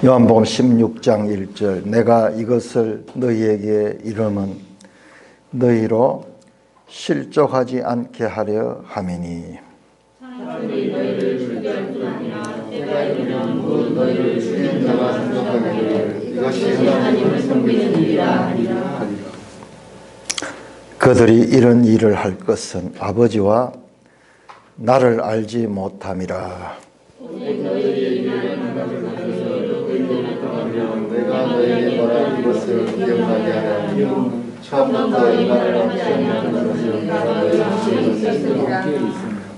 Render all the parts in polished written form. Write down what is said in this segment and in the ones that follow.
요한복음 16장 1절 내가 이것을 너희에게 이름은 너희로 실족하지 않게 하려 함이니. 사람들이 너희를 죽게 할 뿐 아니라 때가 이르면 곧 너희를 죽이는 자가 생각하기를 이것이 하나님을 섬기는 일이라 하리라. 그들이 이런 일을 할 것은 아버지와 나를 알지 못함이라. 내가 너희에게 말한 이것을 기억나게 하려 하며 처음부터 이 말을 하지 아니하는 것을 내가 너희에게 있었으리라.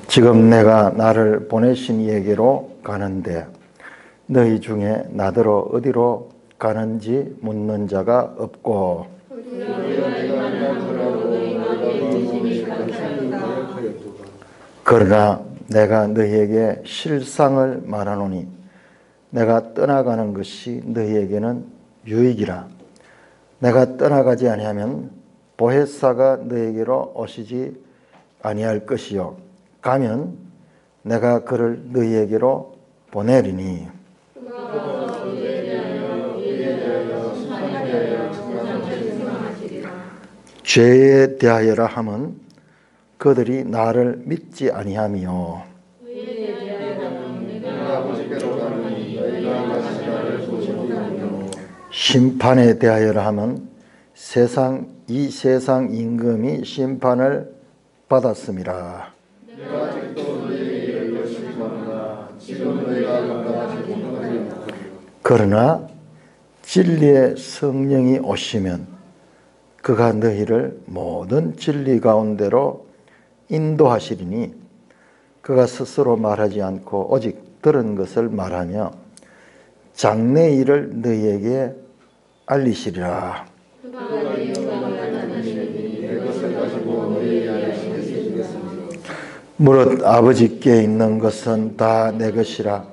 지금 내가 나를 보내신 이에게로 가는데 너희 중에 나더러 어디로 가는지 묻는 자가 없고 그러나 내가 너희에게 실상을 말하노니 내가 떠나가는 것이 너희에게는 유익이라. 내가 떠나가지 아니하면 보혜사가 너희에게로 오시지 아니할 것이요 가면 내가 그를 너희에게로 보내리니. 죄에 대하여라 함은 그들이 나를 믿지 아니하며 심판에 대하여라 함은 이 세상 임금이 심판을 받았음이라. 그러나 진리의 성령이 오시면 그가 너희를 모든 진리 가운데로 인도하시리니 그가 스스로 말하지 않고 오직 들은 것을 말하며 장래 일을 너희에게 알리시리라. 무릇 아버지께 있는 것은 다 내 것이라.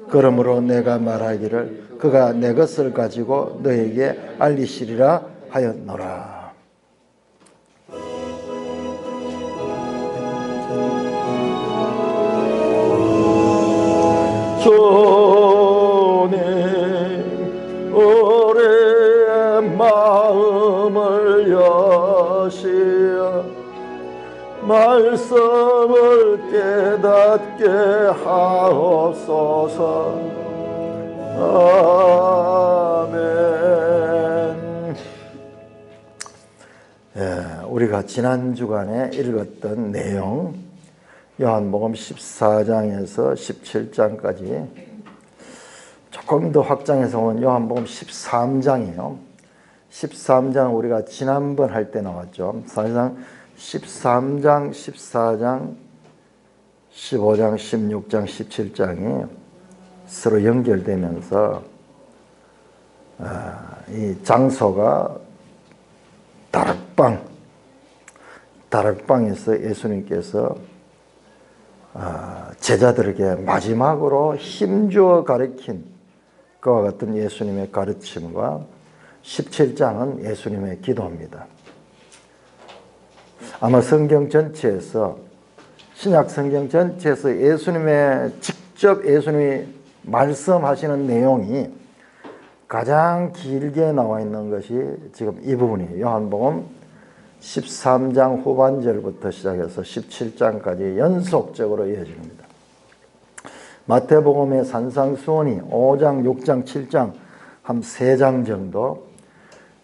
그러므로 내가 말하기를 그가 내 것을 가지고 너에게 알리시리라 하였노라. 주님 우리의 마음을 여시어 말씀을 깨닫게 하옵소서. 아멘. 우리가 지난 주간에 읽었던 내용 요한복음 14장에서 17장까지 조금 더 확장해서 온 요한복음 13장이에요. 13장 우리가 지난번 할 때 나왔죠. 사실상 13장, 14장, 15장, 16장, 17장이 서로 연결되면서 이 장소가 다락방에서 예수님께서 제자들에게 마지막으로 힘주어 가르친 그와 같은 예수님의 가르침과 17장은 예수님의 기도입니다. 아마 성경 전체에서 신약 성경 전체에서 직접 예수님이 말씀하시는 내용이 가장 길게 나와 있는 것이 지금 이 부분이에요. 요한복음 13장 후반절부터 시작해서 17장까지 연속적으로 이어집니다. 마태복음의 산상수훈이 5장, 6장, 7장 한 3장 정도,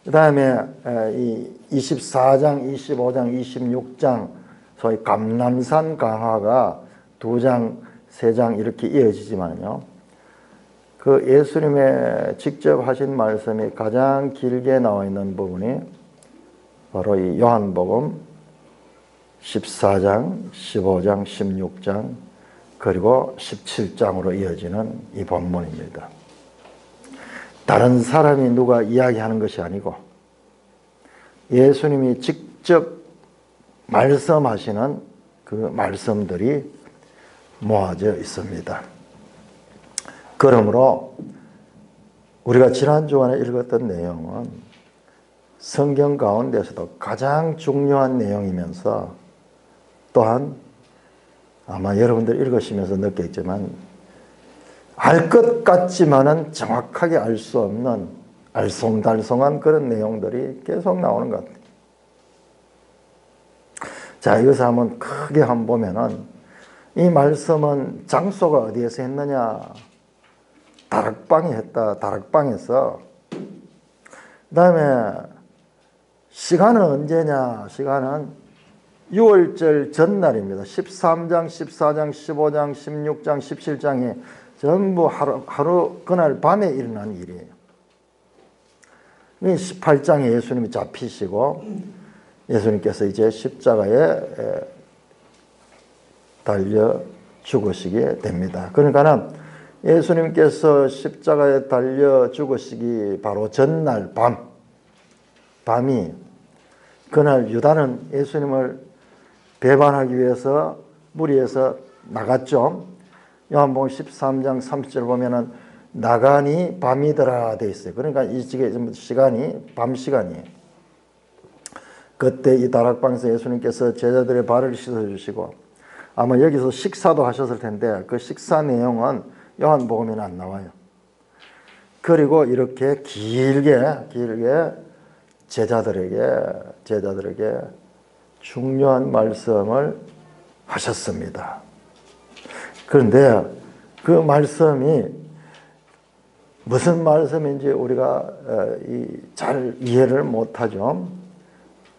그 다음에 이 24장, 25장, 26장 소위 감람산 강화가 2장, 3장 이렇게 이어지지만요. 그 예수님의 직접 하신 말씀이 가장 길게 나와 있는 부분이 바로 이 요한복음 14장, 15장, 16장 그리고 17장으로 이어지는 이 본문입니다. 다른 사람이 누가 이야기하는 것이 아니고 예수님이 직접 말씀하시는 그 말씀들이 모아져 있습니다. 그러므로 우리가 지난 주간에 읽었던 내용은 성경 가운데서도 가장 중요한 내용이면서 또한 아마 여러분들 읽으시면서 느꼈지만 알 것 같지만은 정확하게 알 수 없는 알쏭달쏭한 그런 내용들이 계속 나오는 것 같아요. 자, 이것을 한번 크게 한번 보면은 이 말씀은 장소가 어디에서 했느냐? 다락방에 했다. 다락방에서. 그 다음에 시간은 언제냐? 시간은 6월절 전날입니다. 13장, 14장, 15장, 16장, 17장이 전부 하루 그날 밤에 일어난 일이에요. 18장에 예수님이 잡히시고 예수님께서 이제 십자가에 달려 죽으시게 됩니다. 그러니까는 예수님께서 십자가에 달려 죽으시기 바로 전날 밤이 그날 유다는 예수님을 배반하기 위해서 무리해서 나갔죠. 요한복음 13장 30절 보면은 나가니 밤이더라 돼 있어요. 그러니까 이 시간이 밤 시간이에요. 그때 이 다락방에서 예수님께서 제자들의 발을 씻어주시고 아마 여기서 식사도 하셨을 텐데 그 식사 내용은 요한복음에는 안 나와요. 그리고 이렇게 길게 제자들에게 중요한 말씀을 하셨습니다. 그런데 그 말씀이 무슨 말씀인지 우리가 잘 이해를 못하죠.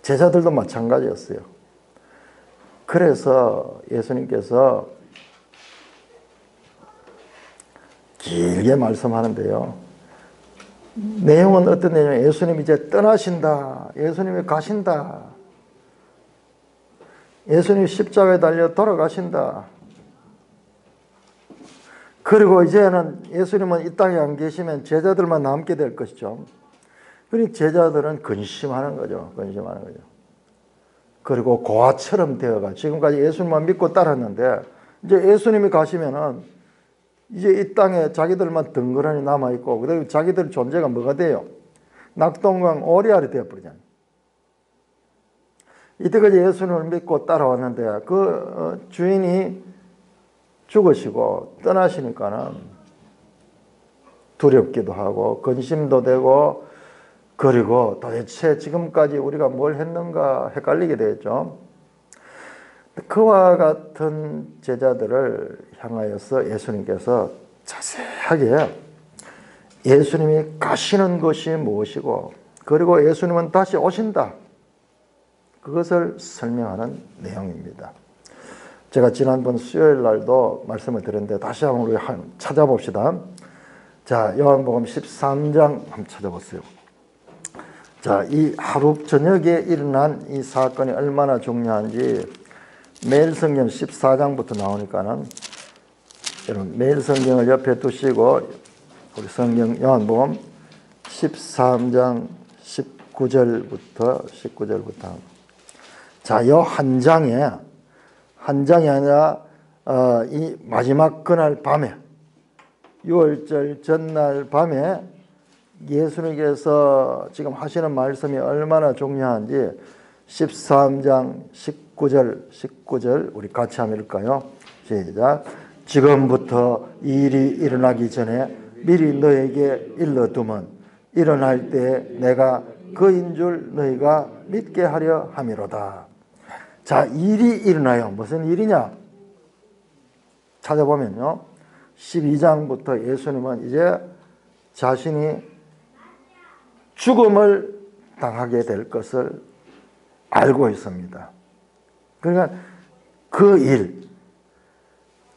제자들도 마찬가지였어요. 그래서 예수님께서 길게 말씀하는데요. 내용은 어떤 내용이에요? 예수님이 이제 떠나신다. 예수님이 가신다. 예수님이 십자가에 달려 돌아가신다. 그리고 이제는 예수님은 이 땅에 안 계시면 제자들만 남게 될 것이죠. 그러니 제자들은 근심하는 거죠. 그리고 고아처럼 되어가 지금까지 예수님만 믿고 따랐는데 이제 예수님이 가시면은 이제 이 땅에 자기들만 덩그러니 남아있고 그리고 자기들 존재가 뭐가 돼요? 낙동강 오리알이 되어버리잖아요. 이때까지 예수님을 믿고 따라왔는데 그 주인이 죽으시고 떠나시니까는 두렵기도 하고 근심도 되고 그리고 도대체 지금까지 우리가 뭘 했는가 헷갈리게 되죠. 그와 같은 제자들을 향하여서 예수님께서 자세하게 예수님이 가시는 것이 무엇이고 그리고 예수님은 다시 오신다. 그것을 설명하는 내용입니다. 제가 지난번 수요일 날도 말씀을 드렸는데 다시 한번 우리 찾아봅시다. 자, 요한복음 13장 한번 찾아보세요. 자, 이 하루 저녁에 일어난 이 사건이 얼마나 중요한지 매일 성경 14장부터 나오니까는 여러분 매일 성경을 옆에 두시고 우리 성경 요한복음 13장 19절부터 자, 요 한 장이 아니라 이 마지막 그날 밤에 6월절 전날 밤에 예수님께서 지금 하시는 말씀이 얼마나 중요한지 13장 19절 우리 같이 한번 읽을까요? 시작. 지금부터 이 일이 일어나기 전에 미리 너에게 일러두면 일어날 때 내가 그인 줄 너희가 믿게 하려 함이로다. 자, 일이 일어나요. 무슨 일이냐? 찾아보면요. 12장부터 예수님은 이제 자신이 죽음을 당하게 될 것을 알고 있습니다. 그러니까 그 일,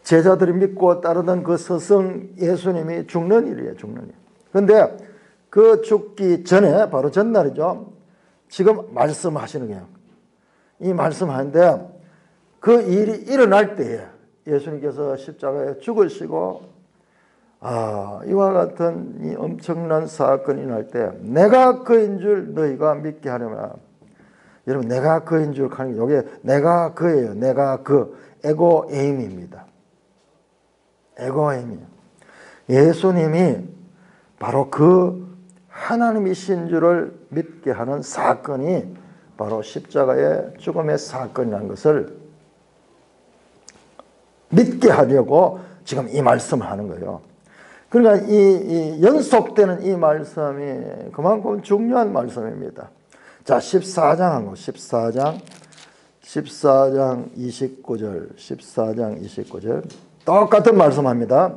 제자들이 믿고 따르던 그 스승 예수님이 죽는 일이에요. 죽는 일. 그런데 그 죽기 전에 바로 전날이죠. 지금 말씀하시는 거예요. 이 말씀하는데 그 일이 일어날 때에 예수님께서 십자가에 죽으시고 이와 같은 이 엄청난 사건이 날 때 내가 그인 줄 너희가 믿게 하려면 여러분 내가 그인 줄 하는 게 이게 내가 그예요. 내가 그 에고에임입니다. 에고에임이에요. 예수님이 바로 그 하나님이신 줄을 믿게 하는 사건이 바로 십자가의 죽음의 사건이라는 것을 믿게 하려고 지금 이 말씀을 하는 거예요. 그러니까 이 연속되는 이 말씀이 그만큼 중요한 말씀입니다. 자, 14장 29절 똑같은 말씀합니다.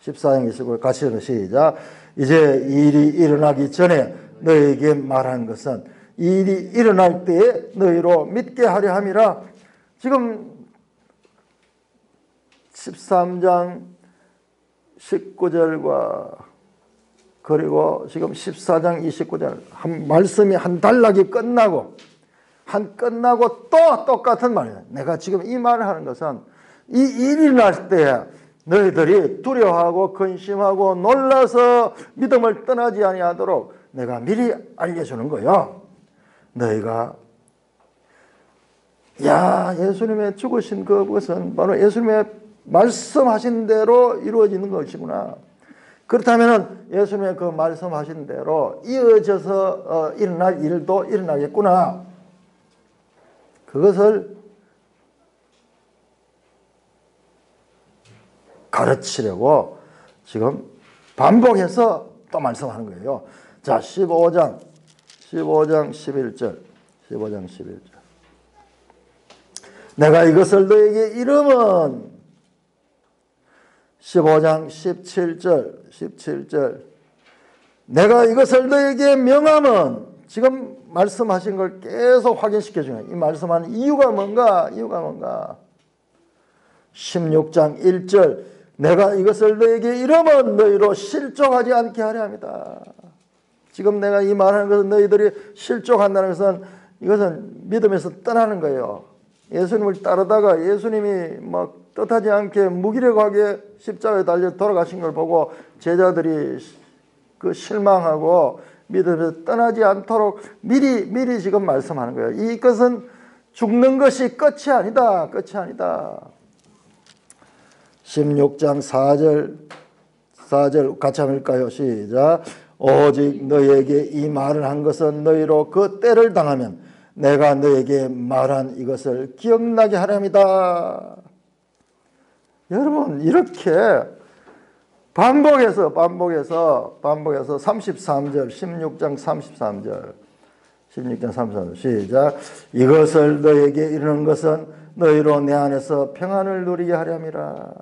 14장 29절 같이 읽어 시작. 이제 일이 일어나기 전에 너에게 말한 것은 일이 일어날 때에 너희로 믿게 하려 함이라. 지금 13장 19절과 그리고 지금 14장 29절 말씀이 한 단락이 끝나고 또 똑같은 말이에요. 내가 지금 이 말을 하는 것은 이 일이 날 때 너희들이 두려워하고 근심하고 놀라서 믿음을 떠나지 아니하도록 내가 미리 알려주는 거예요. 너희가 예수님의 죽으신 그것은 바로 예수님의 말씀하신 대로 이루어지는 것이구나. 그렇다면 예수님의 그 말씀하신 대로 이어져서 일어날 일도 일어나겠구나. 그것을 가르치려고 지금 반복해서 또 말씀하는 거예요. 자, 15장 11절. 내가 이것을 너에게 이름은 15장 17절. 내가 이것을 너에게 명함은 지금 말씀하신 걸 계속 확인시켜 주는 이 말씀하는 이유가 뭔가? 16장 1절. 내가 이것을 너에게 이름은 너희로 실족하지 않게 하려 합니다. 지금 내가 이 말하는 것은 너희들이 실족한다는 것은 이것은 믿음에서 떠나는 거예요. 예수님을 따르다가 예수님이 막 뜻하지 않게 무기력하게 십자가에 달려 돌아가신 걸 보고 제자들이 그 실망하고 믿음에서 떠나지 않도록 미리 지금 말씀하는 거예요. 이것은 죽는 것이 끝이 아니다. 16장 4절 같이 한번 읽을까요? 시작. 오직 너에게 이 말을 한 것은 너희로 그 때를 당하면 내가 너에게 말한 이것을 기억나게 하렵니다. 여러분 이렇게 반복해서 33절 16장 33절 시작. 이것을 너에게 이르는 것은 너희로 내 안에서 평안을 누리게 하렵니다.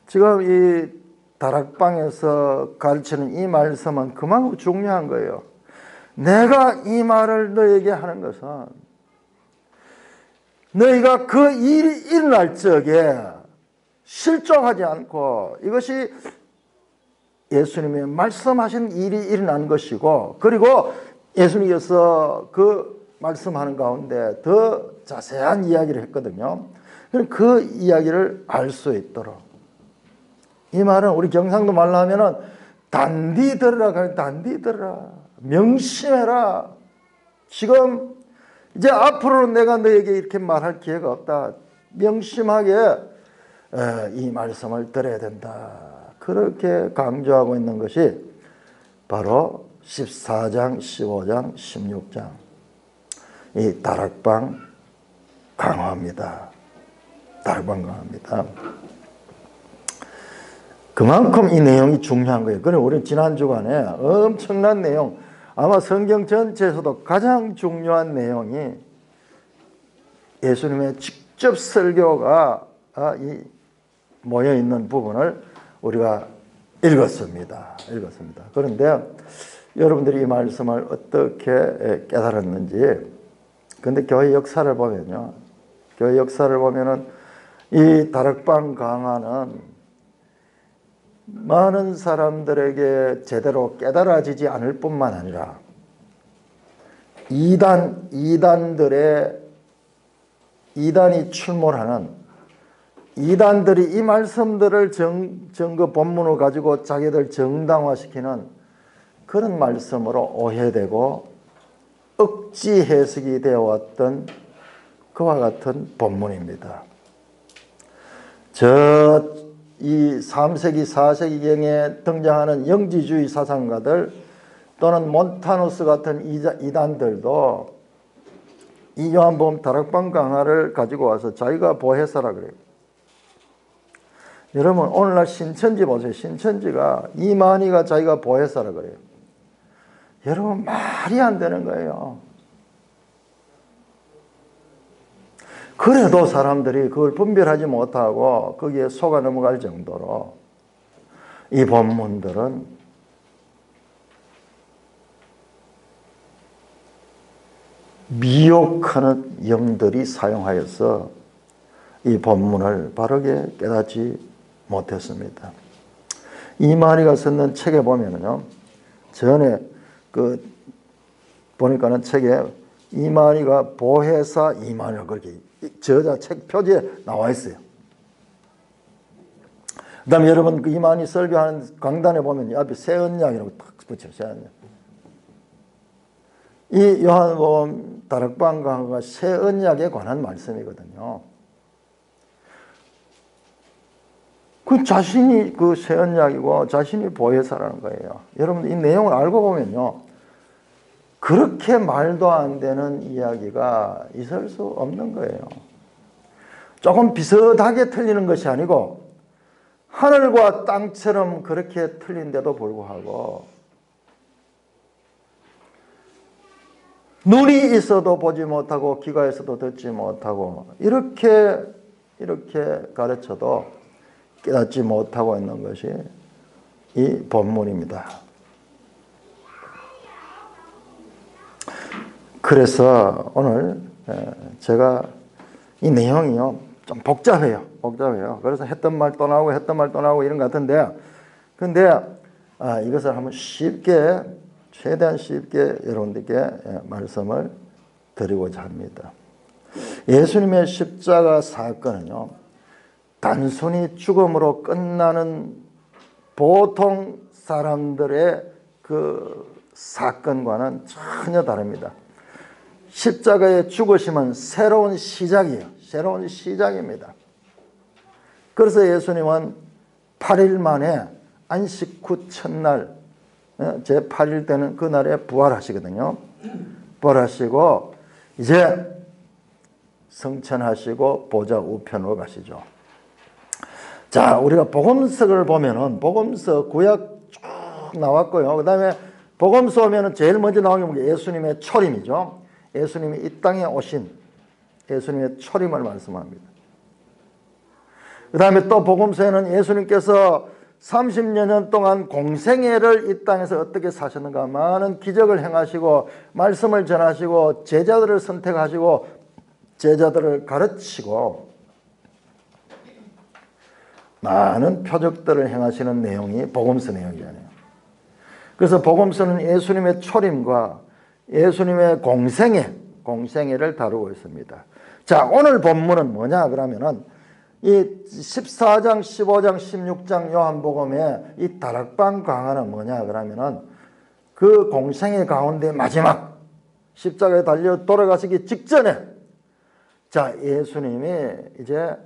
지금 이 다락방에서 가르치는 이 말씀은 그만큼 중요한 거예요. 내가 이 말을 너에게 하는 것은 너희가 그 일이 일어날 적에 실족하지 않고 이것이 예수님이 말씀하신 일이 일어난 것이고 그리고 예수님께서 그 말씀하는 가운데 더 자세한 이야기를 했거든요. 그 이야기를 알 수 있도록 이 말은 우리 경상도 말로 하면은 단디 들으라. 명심해라. 지금 이제 앞으로는 내가 너에게 이렇게 말할 기회가 없다. 명심하게 이 말씀을 들어야 된다. 그렇게 강조하고 있는 것이 바로 14장, 15장, 16장 이 다락방 강화입니다. 그만큼 이 내용이 중요한 거예요. 그래 우리 지난 주간에 엄청난 내용, 아마 성경 전체에서도 가장 중요한 내용이 예수님의 직접 설교가 모여 있는 부분을 우리가 읽었습니다. 그런데 여러분들이 이 말씀을 어떻게 깨달았는지, 근데 교회 역사를 보면요, 이 다락방 강화는 많은 사람들에게 제대로 깨달아지지 않을 뿐만 아니라 이단이 출몰하는 이단들이 이 말씀들을 그 본문을 가지고 자기들 정당화시키는 그런 말씀으로 오해되고 억지 해석이 되어왔던 그와 같은 본문입니다. 이 3세기, 4세기경에 등장하는 영지주의 사상가들 또는 몬타누스 같은 이단들도 이 요한복음 다락방 강화를 가지고 와서 자기가 보혜사라 그래요. 여러분 오늘날 신천지 보세요. 신천지가 이만희가 자기가 보혜사라 그래요. 여러분 말이 안 되는 거예요. 그래도 사람들이 그걸 분별하지 못하고 거기에 속아 넘어갈 정도로 이 본문들은 미혹하는 영들이 사용하여서 이 본문을 바르게 깨닫지 못했습니다. 이만희가 썼는 책에 보면은요, 전에 보니까는 책에 이만희가 보혜사 이만희 그렇게 저자 책 표지에 나와 있어요. 그 다음에 여러분 그 이만희 설교하는 강단에 보면 앞에 새언약이라고 딱 붙여요. 새언약. 이 요한복음 다락방 강화가 새언약에 관한 말씀이거든요. 그 자신이 그 새언약이고 자신이 보혜사라는 거예요. 여러분 이 내용을 알고 보면요, 그렇게 말도 안 되는 이야기가 있을 수 없는 거예요. 조금 비슷하게 틀리는 것이 아니고 하늘과 땅처럼 그렇게 틀린데도 불구하고 눈이 있어도 보지 못하고 귀가 있어도 듣지 못하고 이렇게 가르쳐도 깨닫지 못하고 있는 것이 이 본문입니다. 그래서 오늘 제가 이 내용이요 좀 복잡해요. 그래서 했던 말 또 나오고 했던 말 또 나오고 이런 것 같은데, 근데 이것을 한번 쉽게, 최대한 쉽게 여러분들께 말씀을 드리고자 합니다. 예수님의 십자가 사건은요, 단순히 죽음으로 끝나는 보통 사람들의 그 사건과는 전혀 다릅니다. 십자가의 죽으심은 새로운 시작이에요. 새로운 시작입니다. 그래서 예수님은 8일 만에 안식 후 첫날 제8일 되는 그날에 부활하시거든요. 부활하시고 이제 성천하시고 보좌 우편으로 가시죠. 자, 우리가 복음서를 보면은 복음서 구약 쭉 나왔고요. 그 다음에 복음서 오면은 제일 먼저 나오는 게 예수님의 초림이죠. 예수님이 이 땅에 오신 예수님의 초림을 말씀합니다. 그 다음에 또 복음서에는 예수님께서 30여 년 동안 공생애를 이 땅에서 어떻게 사셨는가, 많은 기적을 행하시고 말씀을 전하시고 제자들을 선택하시고 제자들을 가르치고 많은 표적들을 행하시는 내용이 복음서 내용이잖아요. 그래서 복음서는 예수님의 초림과 예수님의 공생애를 다루고 있습니다. 자, 오늘 본문은 뭐냐 그러면은 이 14장, 15장, 16장 요한복음의 이 다락방 강화는 뭐냐 그러면은 그 공생애 가운데 마지막 십자가에 달려 돌아가시기 직전에 자, 예수님이 이제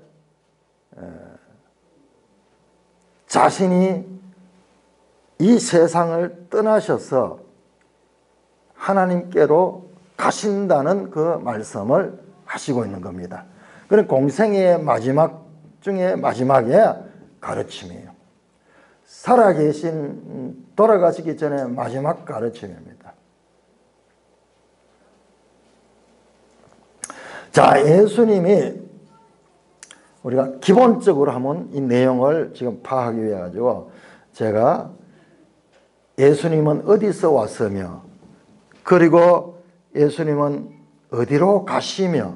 자신이 이 세상을 떠나셔서 하나님께로 가신다는 그 말씀을 하시고 있는 겁니다. 그런 공생애의 마지막 중에 마지막의 가르침이에요. 살아계신 돌아가시기 전에 마지막 가르침입니다. 자, 예수님이 우리가 기본적으로 한번 이 내용을 지금 파악하기 위해 가지고 제가 예수님은 어디서 왔으며 그리고 예수님은 어디로 가시며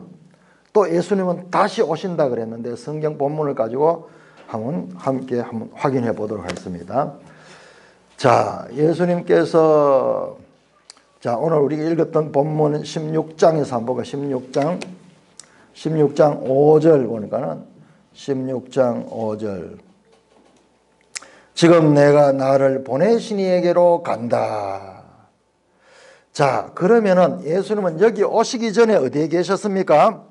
또 예수님은 다시 오신다 그랬는데 성경 본문을 가지고 함께 한번 확인해 보도록 하겠습니다. 자, 예수님께서 자, 오늘 우리가 읽었던 본문은 16장에서 한번 볼까? 16장 5절 보니까는 16장 5절 지금 내가 나를 보내신 이에게로 간다. 자, 그러면은 예수님은 여기 오시기 전에 어디에 계셨습니까?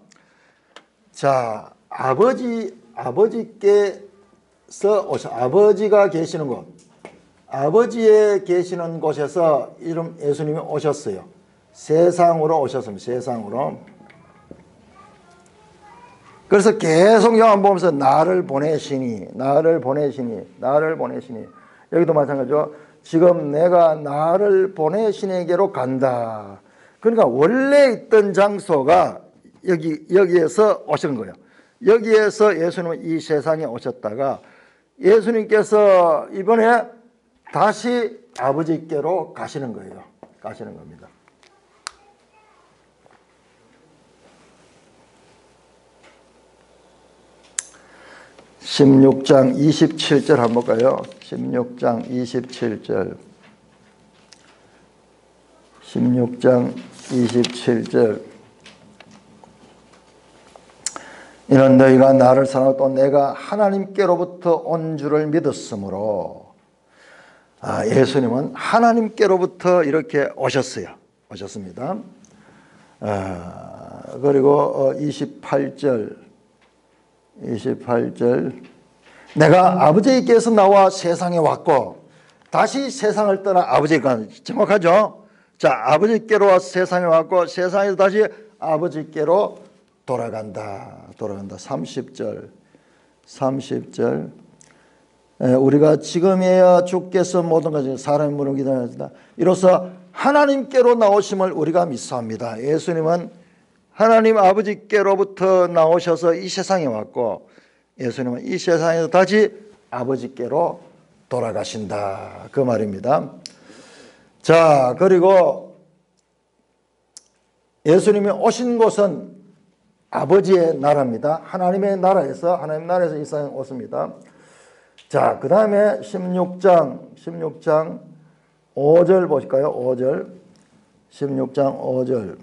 자, 아버지께서 아버지가 계시는 곳, 아버지에 계시는 곳에서 예수님이 오셨어요. 세상으로 오셨습니다. 세상으로. 그래서 계속 요한 보면서 나를 보내시니, 나를 보내시니, 나를 보내시니. 여기도 마찬가지죠. 지금 내가 나를 보내시니에게로 간다. 그러니까 원래 있던 장소가 여기에서 오신 거예요. 여기에서 예수님은 이 세상에 오셨다가 예수님께서 이번에 다시 아버지께로 가시는 거예요. 가시는 겁니다. (16장 27절) 한번 볼까요? 16장 27절. 16장 27절. 이는 너희가 나를 사랑하고 또 내가 하나님께로부터 온 줄을 믿었으므로. 예수님은 하나님께로부터 이렇게 오셨어요. 오셨습니다. 그리고 28절. 내가 아버지께서 나와 세상에 왔고 다시 세상을 떠나 아버지께 간. 정확하죠? 자, 아버지께로 와서 세상에 왔고 세상에서 다시 아버지께로 돌아간다. 30절. 우리가 지금이야 주께서 모든 것을 사람의 물을 기다린다. 이로써 하나님께로 나오심을 우리가 믿사옵니다. 예수님은 하나님 아버지께로부터 나오셔서 이 세상에 왔고 예수님은 이 세상에서 다시 아버지께로 돌아가신다. 그 말입니다. 자, 그리고 예수님이 오신 곳은 아버지의 나라입니다. 하나님의 나라에서 이 세상에 오십니다. 자, 그 다음에 16장 5절 보실까요? 5절. 16장 5절.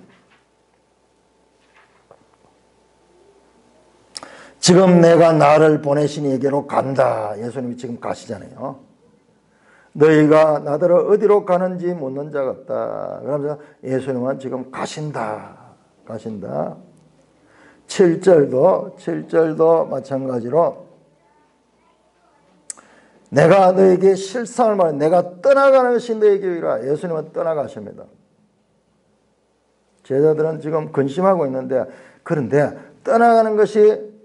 지금 내가 나를 보내신 이에게로 간다. 예수님이 지금 가시잖아요. 너희가 나더러 어디로 가는지 묻는 자가 없다. 그러면서 예수님은 지금 가신다. 7절도 마찬가지로 내가 너에게 실상을 말해 내가 떠나가는 것이 너에게 이라. 예수님은 떠나가십니다. 제자들은 지금 근심하고 있는데 그런데 떠나가는 것이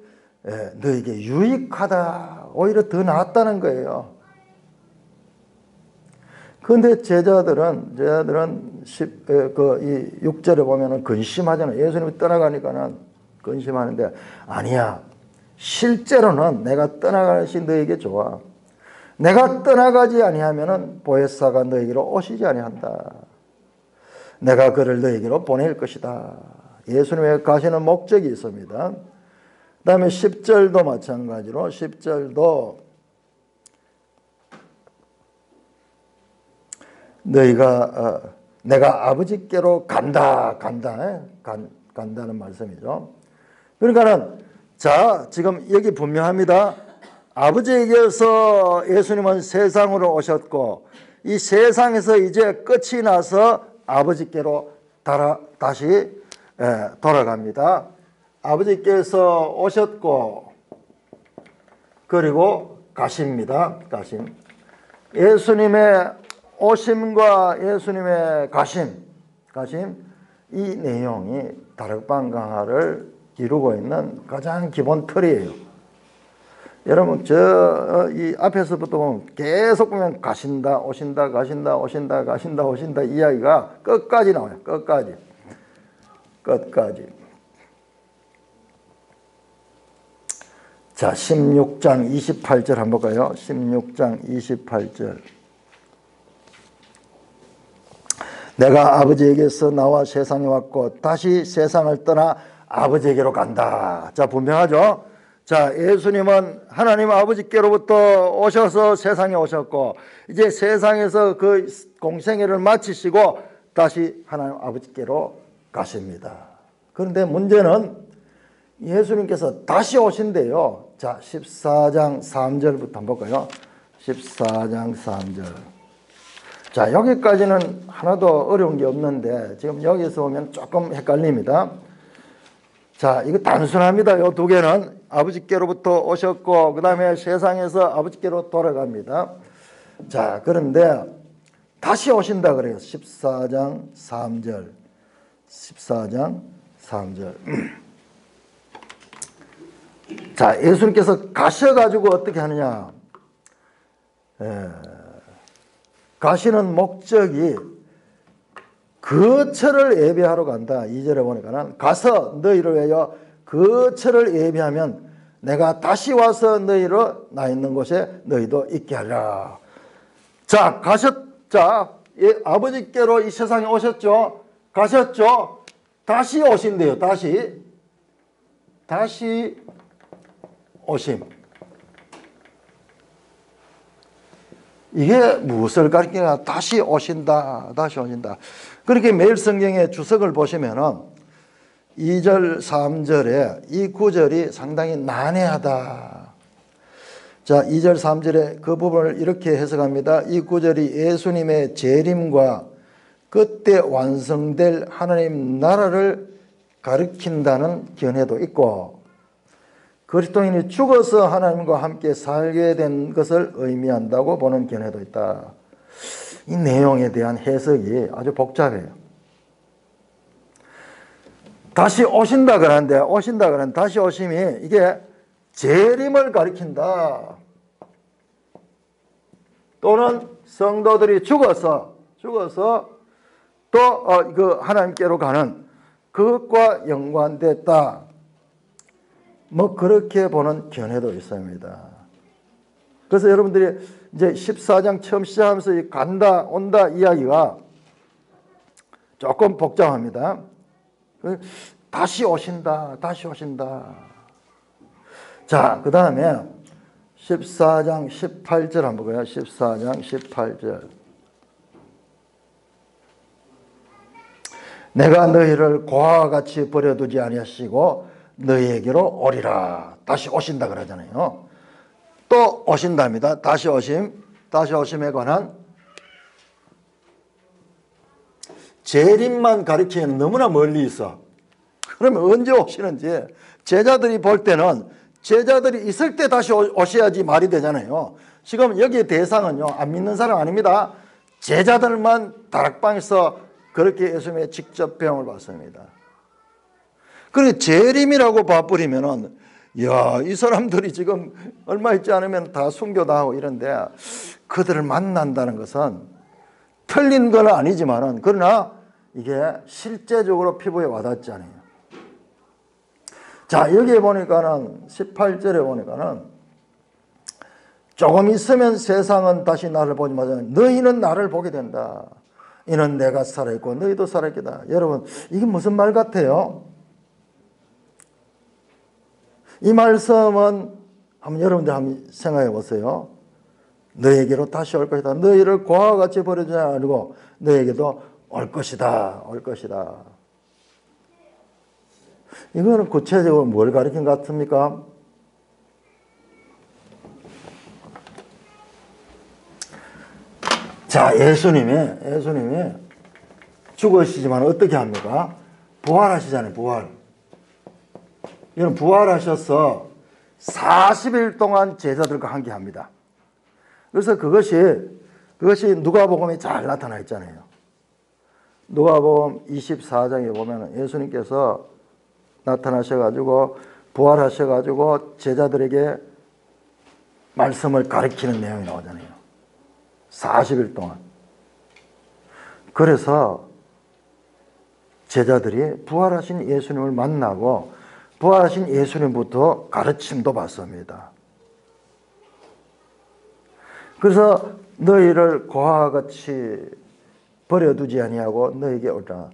너에게 유익하다. 오히려 더 낫다는 거예요. 그런데 제자들은 이 6절에 보면은 근심하잖아요. 예수님이 떠나가니까는 근심하는데 아니야. 실제로는 내가 떠나가는 것이 너에게 좋아. 내가 떠나가지 아니하면은 보혜사가 너에게로 오시지 아니한다. 내가 그를 너에게로 보낼 것이다. 예수님의 가시는 목적이 있습니다. 그 다음에 10절도 마찬가지로 10절도 내가 아버지께로 간다는 말씀이죠. 그러니까는 자, 지금 여기 분명합니다. 아버지에게서 예수님은 세상으로 오셨고 이 세상에서 이제 끝이 나서 아버지께로 다시 돌아갑니다. 아버지께서 오셨고 그리고 가십니다. 예수님의 오심과 예수님의 가심 이 내용이 다락방 강화를 이루고 있는 가장 기본 틀이에요. 여러분 이 앞에서부터 보면 계속 보면 가신다 오신다 가신다 오신다 가신다 오신다 이야기가 끝까지 나와요. 끝까지. 자, 16장 28절 한번 볼까요? 16장 28절. 내가 아버지에게서 나와 세상에 왔고 다시 세상을 떠나 아버지에게로 간다. 자, 분명하죠? 자, 예수님은 하나님 아버지께로부터 오셔서 세상에 오셨고 이제 세상에서 그 공생애를 마치시고 다시 하나님 아버지께로 가십니다. 그런데 문제는 예수님께서 다시 오신대요. 자, 14장 3절부터 한번 볼까요? 14장 3절. 자, 여기까지는 하나도 어려운 게 없는데 지금 여기서 보면 조금 헷갈립니다. 자, 이거 단순합니다. 이 두 개는 아버지께로부터 오셨고 그 다음에 세상에서 아버지께로 돌아갑니다. 자, 그런데 다시 오신다 그래요. 14장 3절. 자, 예수님께서 가셔가지고 어떻게 하느냐. 가시는 목적이 거처를 예배하러 간다. 2절에 보니까는 가서 너희를 위하여 거처를 예배하면 내가 다시 와서 너희로 나 있는 곳에 너희도 있게 하리라. 자, 아버지께로 이 세상에 오셨죠. 가셨죠. 다시 오신대요. 다시 오심. 이게 무엇을 가리키냐? 다시 오신다. 그렇게 매일 성경의 주석을 보시면은 2절, 3절에 이 구절이 상당히 난해하다. 자, 2절, 3절에 그 부분을 이렇게 해석합니다. 이 구절이 예수님의 재림과 그때 완성될 하나님 나라를 가리킨다는 견해도 있고, 그리스도인이 죽어서 하나님과 함께 살게 된 것을 의미한다고 보는 견해도 있다. 이 내용에 대한 해석이 아주 복잡해요. 다시 오신다 그러는데 다시 오심이 이게 재림을 가리킨다. 또는 성도들이 죽어서 또 그 하나님께로 가는 그것과 연관됐다. 뭐 그렇게 보는 견해도 있습니다. 그래서 여러분들이 이제 14장 처음 시작하면서 이 간다 온다 이야기가 조금 복잡합니다. 다시 오신다. 자, 그 다음에 14장 18절 한번 보고요. 14장 18절. 내가 너희를 고아와 같이 버려두지 아니하시고 너희에게로 오리라. 다시 오신다 그러잖아요. 또 오신답니다. 다시 오심에 관한 재림만 가리키면 너무나 멀리 있어. 그러면 언제 오시는지 제자들이 볼 때는 제자들이 있을 때 다시 오셔야지 말이 되잖아요. 지금 여기에 대상은요, 안 믿는 사람 아닙니다. 제자들만 다락방에서 그렇게 예수님의 직접 배움을 받습니다. 그리고 재림이라고 봐버리면은, 이 사람들이 지금 얼마 있지 않으면 다 순교도 하고 이런데, 그들을 만난다는 것은 틀린 건 아니지만은, 그러나 이게 실제적으로 피부에 와닿지 않아요. 자, 여기에 보니까는 18절에 보니까는 조금 있으면 세상은 다시 나를 보지 마잖아요. 너희는 나를 보게 된다. 이는 내가 살아있고 너희도 살아있겠다. 여러분, 이게 무슨 말 같아요? 이 말씀은 여러분들 한번 생각해 보세요. 너희에게로 다시 올 것이다. 너희를 고아와 같이 버려주지 않고 너희에게도 올 것이다. 이거는 구체적으로 뭘 가리킨 것 같습니까? 자, 예수님이 죽으시지만 어떻게 합니까? 부활하시잖아요, 부활. 이건 부활하셔서 40일 동안 제자들과 함께 합니다. 그래서 그것이 누가복음에 잘 나타나 있잖아요. 누가복음 24장에 보면 예수님께서 나타나셔가지고 부활하셔가지고 제자들에게 말씀을 가르치는 내용이 나오잖아요. 40일 동안. 그래서 제자들이 부활하신 예수님을 만나고 부활하신 예수님부터 가르침도 받습니다. 그래서 너희를 고아와 같이 버려두지 아니하고 너희에게 오라.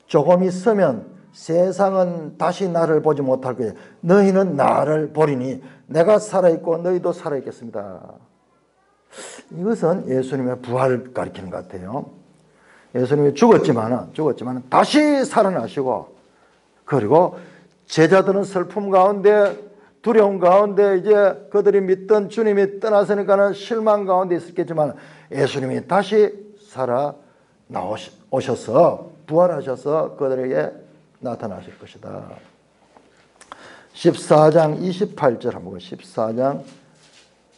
조금 있으면 세상은 다시 나를 보지 못할 거예요. 너희는 나를 보리니 내가 살아있고 너희도 살아있겠습니다. 이것은 예수님의 부활을 가리키는 것 같아요. 예수님이 죽었지만 다시 살아나시고, 그리고 제자들은 슬픔 가운데 두려움 가운데 이제 그들이 믿던 주님이 떠나서니까는 실망 가운데 있었겠지만 예수님이 다시 오셔서 부활하셔서 그들에게 나타나실 것이다. 14장 28절 한번 보세요. 14장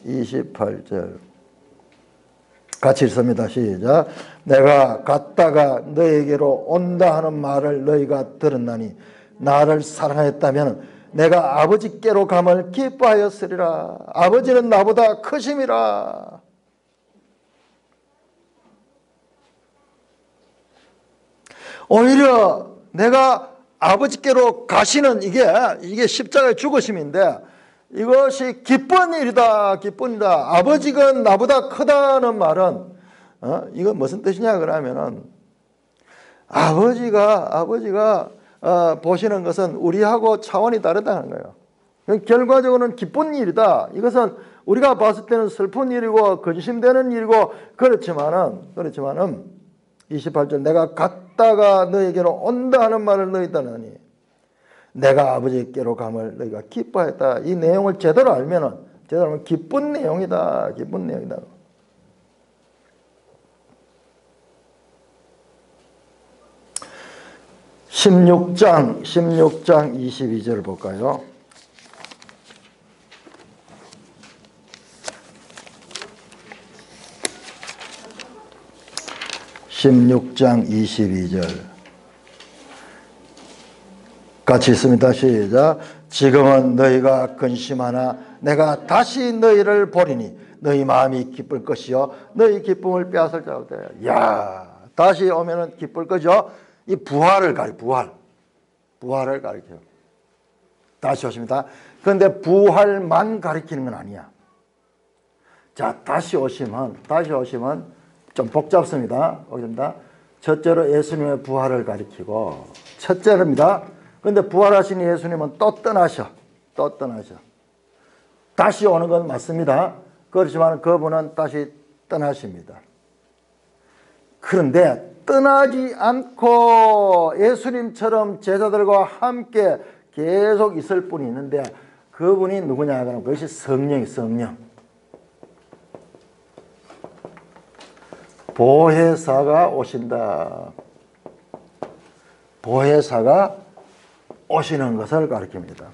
28절 같이 읽습니다. 시작. 내가 갔다가 너에게로 온다 하는 말을 너희가 들었나니 나를 사랑하였다면 내가 아버지께로 감을 기뻐하였으리라. 아버지는 나보다 크심이라. 오히려 내가 아버지께로 가시는 이게 십자가의 죽으심인데 이것이 기쁜 일이다. 기쁜 일이다. 아버지가 나보다 크다는 말은 이건 무슨 뜻이냐 그러면은 아버지가 보시는 것은 우리하고 차원이 다르다는 거예요. 결과적으로는 기쁜 일이다. 이것은 우리가 봤을 때는 슬픈 일이고 근심되는 일이고 그렇지만은 28절 내가 갔다가 너에게로 온다 하는 말을 너희 따르니 내가 아버지께로 감을 너희가 기뻐했다. 이 내용을 제대로 알면 기쁜 내용이다. 기쁜 내용이다. 16장 22절 볼까요? 16장 22절 같이 있습니다. 시작. 지금은 너희가 근심하나 내가 다시 너희를 보리니 너희 마음이 기쁠 것이요 너희 기쁨을 빼앗을 자가 되어. 야, 다시 오면은 기쁠 거죠. 이 부활을 부활을 가리켜요. 다시 오십니다. 그런데 부활만 가리키는 건 아니야. 자, 다시 오시면 좀 복잡습니다. 첫째로 예수님의 부활을 가리키고 첫째입니다. 그런데 부활하신 예수님은 또 떠나셔. 다시 오는 건 맞습니다. 그렇지만 그분은 다시 떠나십니다. 그런데 떠나지 않고 예수님처럼 제자들과 함께 계속 있을 분이 있는데 그분이 누구냐 그러면 그것이 성령. 보혜사가 오신다. 보혜사가 오시는 것을 가리킵니다.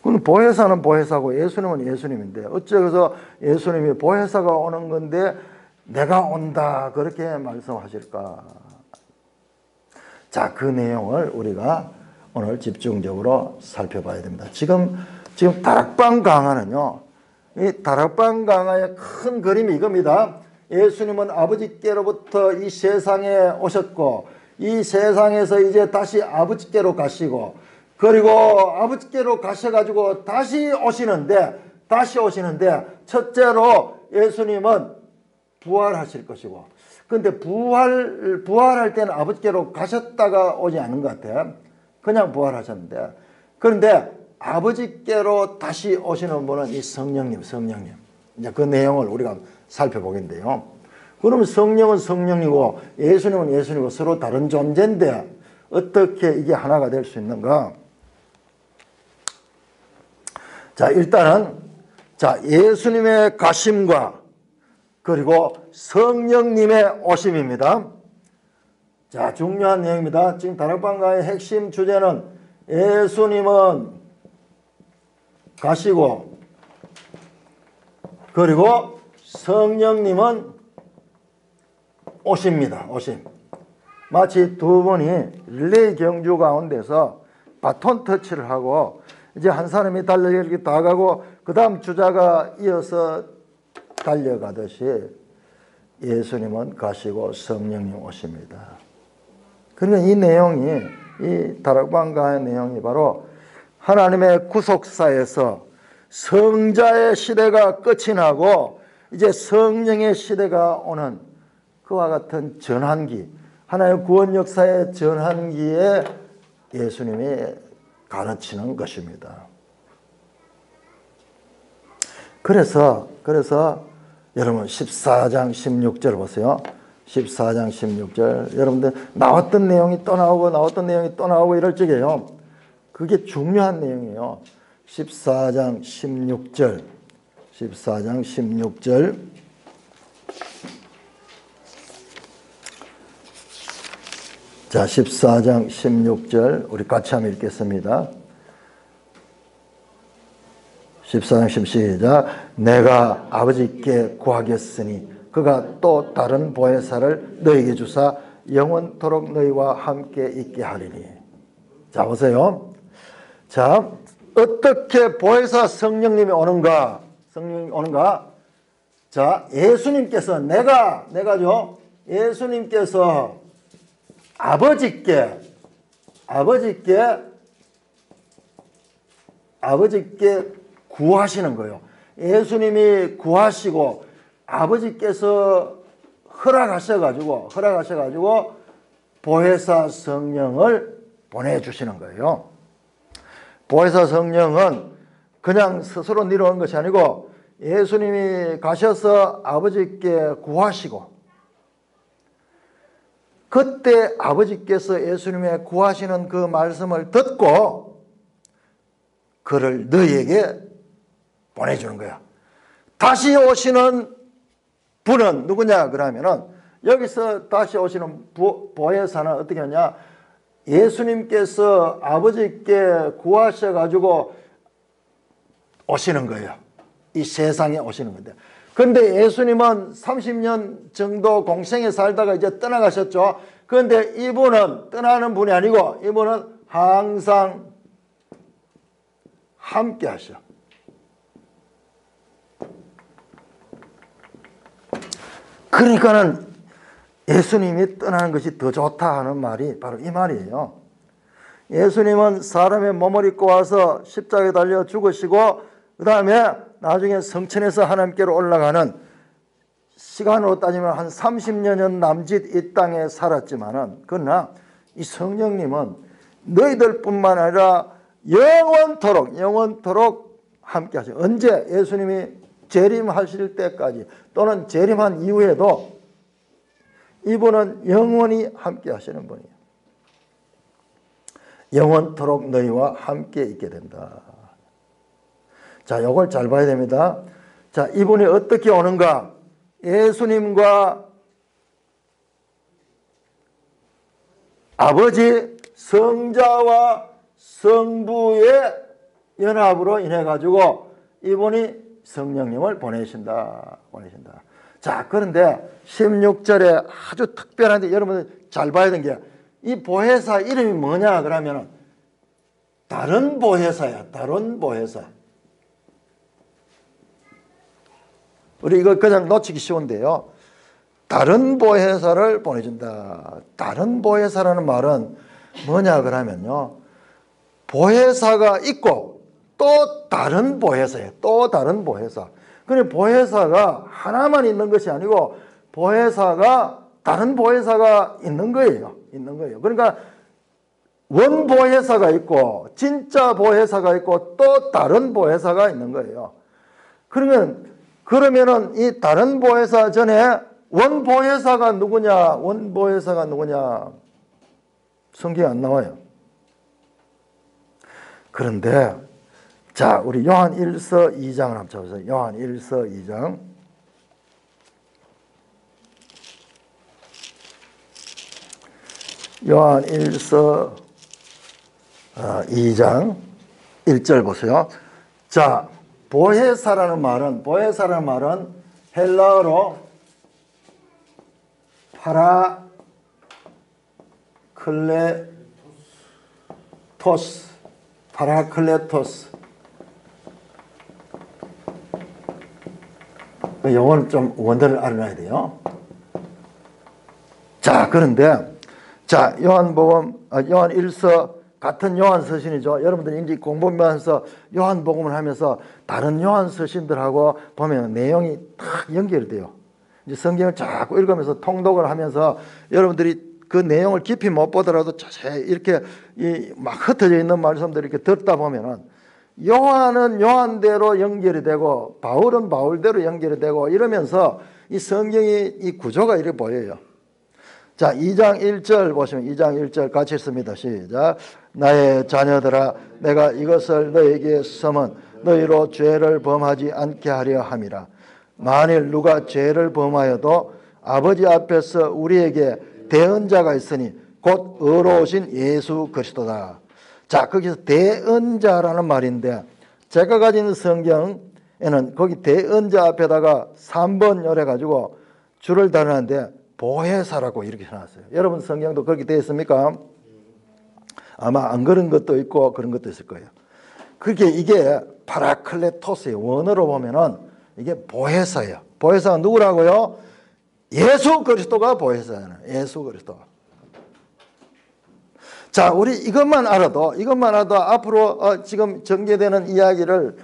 그럼 보혜사는 보혜사고 예수님은 예수님인데 어째서 예수님이 보혜사가 오는 건데 내가 온다 그렇게 말씀하실까? 자, 그 내용을 우리가 오늘 집중적으로 살펴봐야 됩니다. 지금 다락방 강화는요, 이 다락방 강화의 큰 그림이 이겁니다. 예수님은 아버지께로부터 이 세상에 오셨고 이 세상에서 이제 다시 아버지께로 가시고 그리고 아버지께로 가셔가지고 다시 오시는데 첫째로 예수님은 부활하실 것이고 근데 부활할 때는 아버지께로 가셨다가 오지 않은 것 같아요. 그냥 부활하셨는데 그런데 아버지께로 다시 오시는 분은 이 성령님. 이제 그 내용을 우리가 살펴보겠는데요. 그러면 성령은 성령이고 예수님은 예수님이고 서로 다른 존재인데 어떻게 이게 하나가 될 수 있는가? 자, 일단은 예수님의 가심과 그리고 성령님의 오심입니다. 자, 중요한 내용입니다. 지금 다락방과의 핵심 주제는 예수님은 가시고 그리고 성령님은 오십니다. 오심. 마치 두 분이 릴레이 경주 가운데서 바톤 터치를 하고 이제 한 사람이 달려가기 다 가고 그 다음 주자가 이어서 달려가듯이 예수님은 가시고 성령님 오십니다. 그러니까 이 내용이 이 다락방과의 내용이 바로 하나님의 구속사에서 성자의 시대가 끝이 나고 이제 성령의 시대가 오는 그와 같은 전환기, 하나의 구원 역사의 전환기에 예수님이 가르치는 것입니다. 그래서 여러분 14장 16절 보세요. 14장 16절 여러분들 나왔던 내용이 또 나오고 이럴 적이에요. 그게 중요한 내용이에요. 14장 16절 자, 14장 16절 우리 같이 한번 읽겠습니다. 14장 16절 내가 아버지께 구하겠으니 그가 또 다른 보혜사를 너희에게 주사 영원토록 너희와 함께 있게 하리니. 자, 보세요. 자, 어떻게 보혜사 성령님이 오는가? 성령님이 오는가? 자, 예수님께서 내가죠. 예수님께서 아버지께 구하시는 거예요. 예수님이 구하시고 아버지께서 허락하셔가지고 보혜사 성령을 보내주시는 거예요. 보혜사 성령은 그냥 스스로 내려오는 것이 아니고 예수님이 가셔서 아버지께 구하시고 그때 아버지께서 예수님의 구하시는 그 말씀을 듣고 그를 너희에게 보내주는 거야. 다시 오시는 분은 누구냐 그러면은 여기서 다시 오시는 보혜사는 어떻게 하냐, 예수님께서 아버지께 구하셔가지고 오시는 거예요. 이 세상에 오시는 건데, 근데 예수님은 30년 정도 공생에 살다가 이제 떠나가셨죠. 그런데 이분은 떠나는 분이 아니고 이분은 항상 함께 하셔. 그러니까는 예수님이 떠나는 것이 더 좋다 하는 말이 바로 이 말이에요. 예수님은 사람의 몸을 입고 와서 십자가에 달려 죽으시고 그 다음에 나중에 성천에서 하나님께로 올라가는, 시간으로 따지면 한 30년 남짓 이 땅에 살았지만은, 그러나 이 성령님은 너희들뿐만 아니라 영원토록 함께 하셔요. 언제? 예수님이 재림하실 때까지 또는 재림한 이후에도 이분은 영원히 함께 하시는 분이에요. 영원토록 너희와 함께 있게 된다. 자, 요걸 잘 봐야 됩니다. 자, 이분이 어떻게 오는가? 예수님과 아버지 성자와 성부의 연합으로 인해 가지고 이분이 성령님을 보내신다. 자, 그런데 16절에 아주 특별한데 여러분들 잘 봐야 되는 게, 이 보혜사 이름이 뭐냐 그러면은 다른 보혜사야. 다른 보혜사. 우리 이거 그냥 놓치기 쉬운데요. 다른 보혜사를 보내준다. 다른 보혜사라는 말은 뭐냐 그러면요, 보혜사가 있고 또 다른 보혜사예요. 또 다른 보혜사. 그런데 보혜사가 하나만 있는 것이 아니고 보혜사가 다른 보혜사가 있는 거예요. 그러니까 원 보혜사가 있고 진짜 보혜사가 있고 또 다른 보혜사가 있는 거예요. 그러면은 이 다른 보혜사 전에 원 보혜사가 누구냐? 원 보혜사가 누구냐? 성경에 안 나와요. 그런데 자, 우리 요한 1서 2장을 한번 쳐보세요. 요한 1서 2장. 요한 1서 2장 1절 보세요. 자, 보혜사라는 말은 헬라어로 파라클레토스. 영어는 좀 원어를 알아놔야 돼요. 자, 그런데 자, 요한 1서 같은 요한 서신이죠. 여러분들이 이제 공부하면서 요한복음을 하면서 다른 요한 서신들하고 보면 내용이 딱 연결돼요. 이제 성경을 자꾸 읽으면서 통독을 하면서 여러분들이 그 내용을 깊이 못 보더라도 자세히 이렇게 막 흩어져 있는 말씀들 이렇게 듣다 보면은 요한은 요한대로 연결이 되고 바울은 바울대로 연결이 되고 이러면서 이 성경이 이 구조가 이렇게 보여요. 자, 2장 1절 보시면 2장 1절 같이 읽습니다. 시작. 나의 자녀들아, 내가 이것을 너에게 써면 너희로 죄를 범하지 않게 하려 함이라. 만일 누가 죄를 범하여도 아버지 앞에서 우리에게 대언자가 있으니 곧 의로우신 예수 그리스도다. 자, 거기서 대언자라는 말인데 제가 가진 성경에는 거기 대언자 앞에다가 3번 열어가지고 줄을 달았는데 보혜사라고 이렇게 해놨어요. 여러분 성경도 그렇게 되어 있습니까? 아마 안 그런 것도 있고 그런 것도 있을 거예요. 그게 이게 파라클레토스예요. 원어로 보면은 이게 보혜사예요. 보혜사가 누구라고요? 예수 그리스도가 보혜사잖아요. 예수 그리스도. 자, 우리 이것만 알아도 앞으로 지금 전개되는 이야기를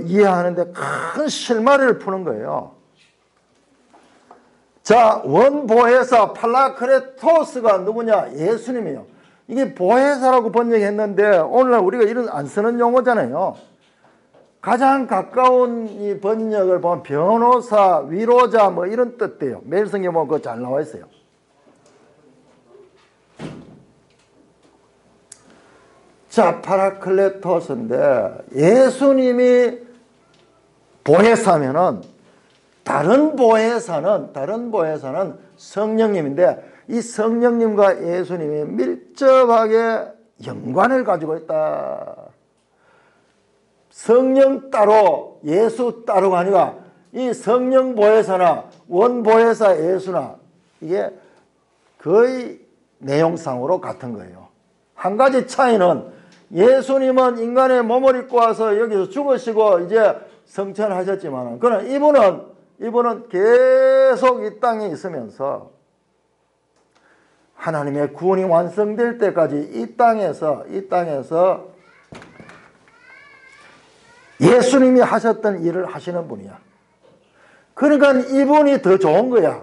이해하는데 큰 실마리를 푸는 거예요. 자, 원보혜사 파라클레토스가 누구냐? 예수님이에요. 이게 보혜사라고 번역했는데 오늘날 우리가 이런 안 쓰는 용어잖아요. 가장 가까운 이 번역을 보면 변호사, 위로자 뭐 이런 뜻이에요. 매일 성경 보면 그거 잘 나와 있어요. 자, 파라클레토스인데 예수님이 보혜사면은 다른 보혜사는 성령님인데 이 성령님과 예수님이 밀접하게 연관을 가지고 있다. 성령 따로 예수 따로가 아니라 이 성령 보혜사나 원보혜사 예수나 이게 거의 내용상으로 같은 거예요. 한 가지 차이는 예수님은 인간의 몸을 입고 와서 여기서 죽으시고 이제 성천하셨지만 그러나 이분은 계속 이 땅에 있으면서 하나님의 구원이 완성될 때까지 이 땅에서 예수님이 하셨던 일을 하시는 분이야. 그러니까 이분이 더 좋은 거야.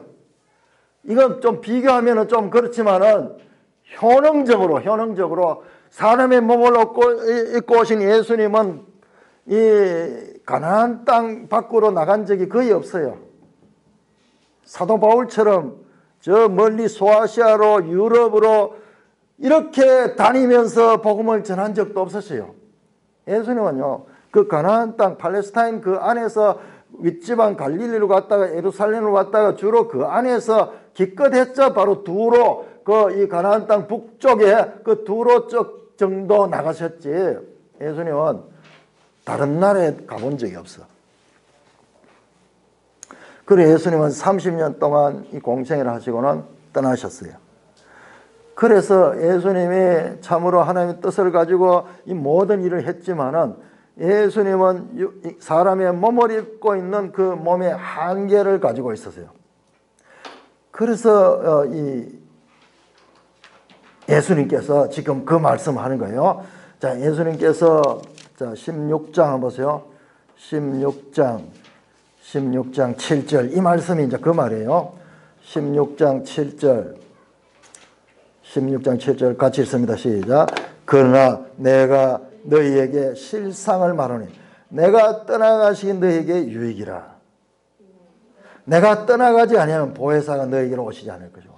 이건 좀 비교하면 좀 그렇지만은 효능적으로 사람의 몸을 입고 오신 예수님은 이 가나안 땅 밖으로 나간 적이 거의 없어요. 사도 바울처럼 저 멀리 소아시아로 유럽으로 이렇게 다니면서 복음을 전한 적도 없었어요. 예수님은요, 그 가나안 땅 팔레스타인 그 안에서 윗지방 갈릴리로 갔다가 예루살렘으로 갔다가 주로 그 안에서 기껏했죠. 바로 두로 이 가나안 땅 북쪽에 그 두로 쪽 정도 나가셨지. 예수님은 다른 나라에 가본 적이 없어. 그래 예수님은 30년 동안 이 공생애를 하시고는 떠나셨어요. 그래서 예수님이 참으로 하나님의 뜻을 가지고 이 모든 일을 했지만은 예수님은 사람의 몸을 입고 있는 그 몸의 한계를 가지고 있었어요. 그래서 예수님께서 지금 그 말씀하는 거예요. 자, 예수님께서 자, 16장 한번 보세요. 16장 7절. 이 말씀이 이제 그 말이에요. 16장 7절 같이 읽습니다. 시작. 그러나 내가 너희에게 실상을 말하니 내가 떠나가시긴 너희에게 유익이라. 내가 떠나가지 아니하면 보혜사가 너희에게로 오시지 않을 것이고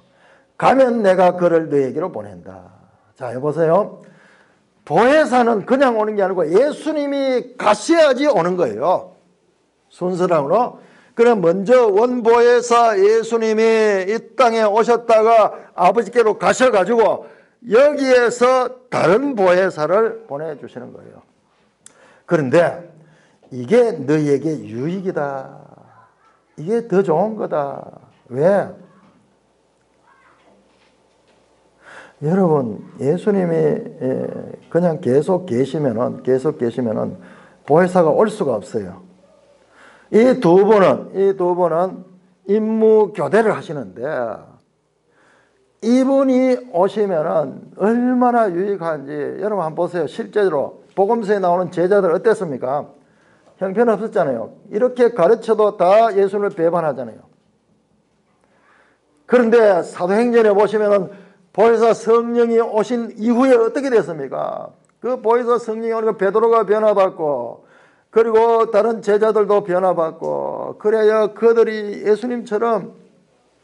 가면 내가 그를 너희에게로 보낸다. 자, 여보세요. 보혜사는 그냥 오는 게 아니고 예수님이 가셔야지 오는 거예요. 순서랑으로. 그럼 먼저 원보혜사 예수님이 이 땅에 오셨다가 아버지께로 가셔가지고 여기에서 다른 보혜사를 보내주시는 거예요. 그런데 이게 너희에게 유익이다. 이게 더 좋은 거다. 왜? 여러분, 예수님이 그냥 계속 계시면은 보혜사가 올 수가 없어요. 이 두 분은 임무 교대를 하시는데 이분이 오시면은 얼마나 유익한지 여러분 한번 보세요. 실제로 복음서에 나오는 제자들 어땠습니까? 형편없었잖아요. 이렇게 가르쳐도 다 예수를 배반하잖아요. 그런데 사도행전에 보시면은 보혜사 성령이 오신 이후에 어떻게 됐습니까? 그 보혜사 성령이 오니까 베드로가 변화받고 그리고 다른 제자들도 변화받고 그래야 그들이 예수님처럼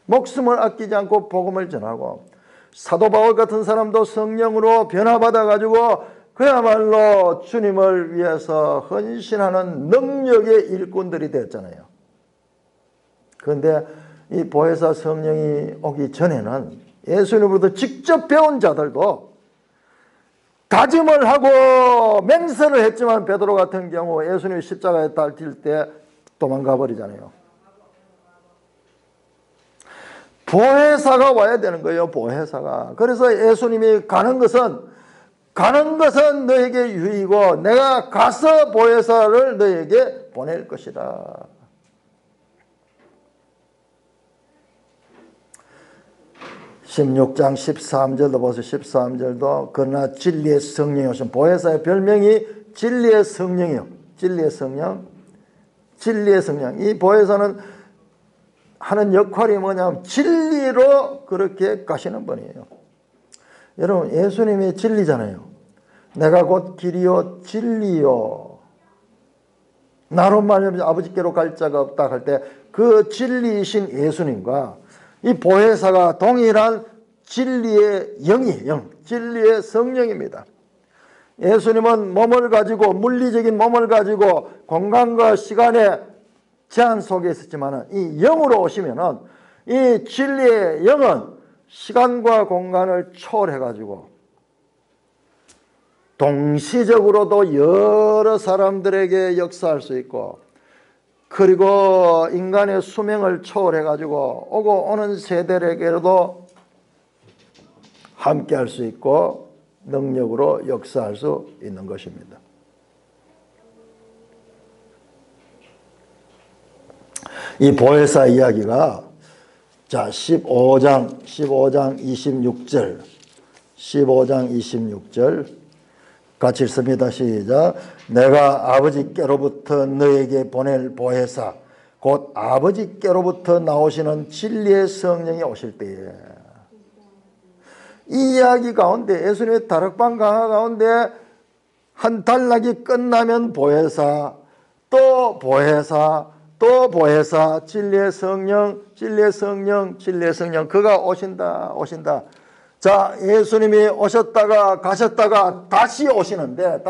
목숨을 아끼지 않고 복음을 전하고 사도 바울 같은 사람도 성령으로 변화받아가지고 그야말로 주님을 위해서 헌신하는 능력의 일꾼들이 됐잖아요. 그런데 이 보혜사 성령이 오기 전에는 예수님으로부터 직접 배운 자들도 다짐을 하고 맹세를 했지만 베드로 같은 경우 예수님이 십자가에 달릴 때 도망가 버리잖아요. 보혜사가 와야 되는 거예요. 보혜사가. 그래서 예수님이 가는 것은 가는 것은 너에게 유익이고 내가 가서 보혜사를 너에게 보낼 것이라. (16장) 13절도 보세요. 13절도 그러나 진리의 성령이 오신, 보혜사의 별명이 진리의 성령이요. 진리의 성령. 진리의 성령. 이 보혜사는 하는 역할이 뭐냐면 진리로 그렇게 가시는 분이에요. 여러분, 예수님이 진리잖아요. 내가 곧 길이요 진리요 나로 말하면 아버지께로 갈 자가 없다 할 때 그 진리이신 예수님과 이 보혜사가 동일한 진리의 영이에요. 진리의 성령입니다. 예수님은 몸을 가지고, 물리적인 몸을 가지고 공간과 시간의 제한 속에 있었지만 이 영으로 오시면은 이 진리의 영은 시간과 공간을 초월해 가지고 동시적으로도 여러 사람들에게 역사할 수 있고, 그리고 인간의 수명을 초월해 가지고 오고 오는 세대에게도 함께 할 수 있고 능력으로 역사할 수 있는 것입니다. 이 보혜사 이야기가 자 15장 26절 15장 26절 같이 읽습니다. 시작. 내가 아버지께로부터 너에게 보낼 보혜사 곧 아버지께로부터 나오시는 진리의 성령이 오실 때에, 이 이야기 가운데 예수님의 다락방 강화 가운데 한 단락이 끝나면 보혜사 또 보혜사 또 보혜사, 진리의 성령, 진리의 성령, 진리의 성령, 그가 오신다, 오신다. 자, 예수님이 오셨다가 가셨다가 다시 오시는데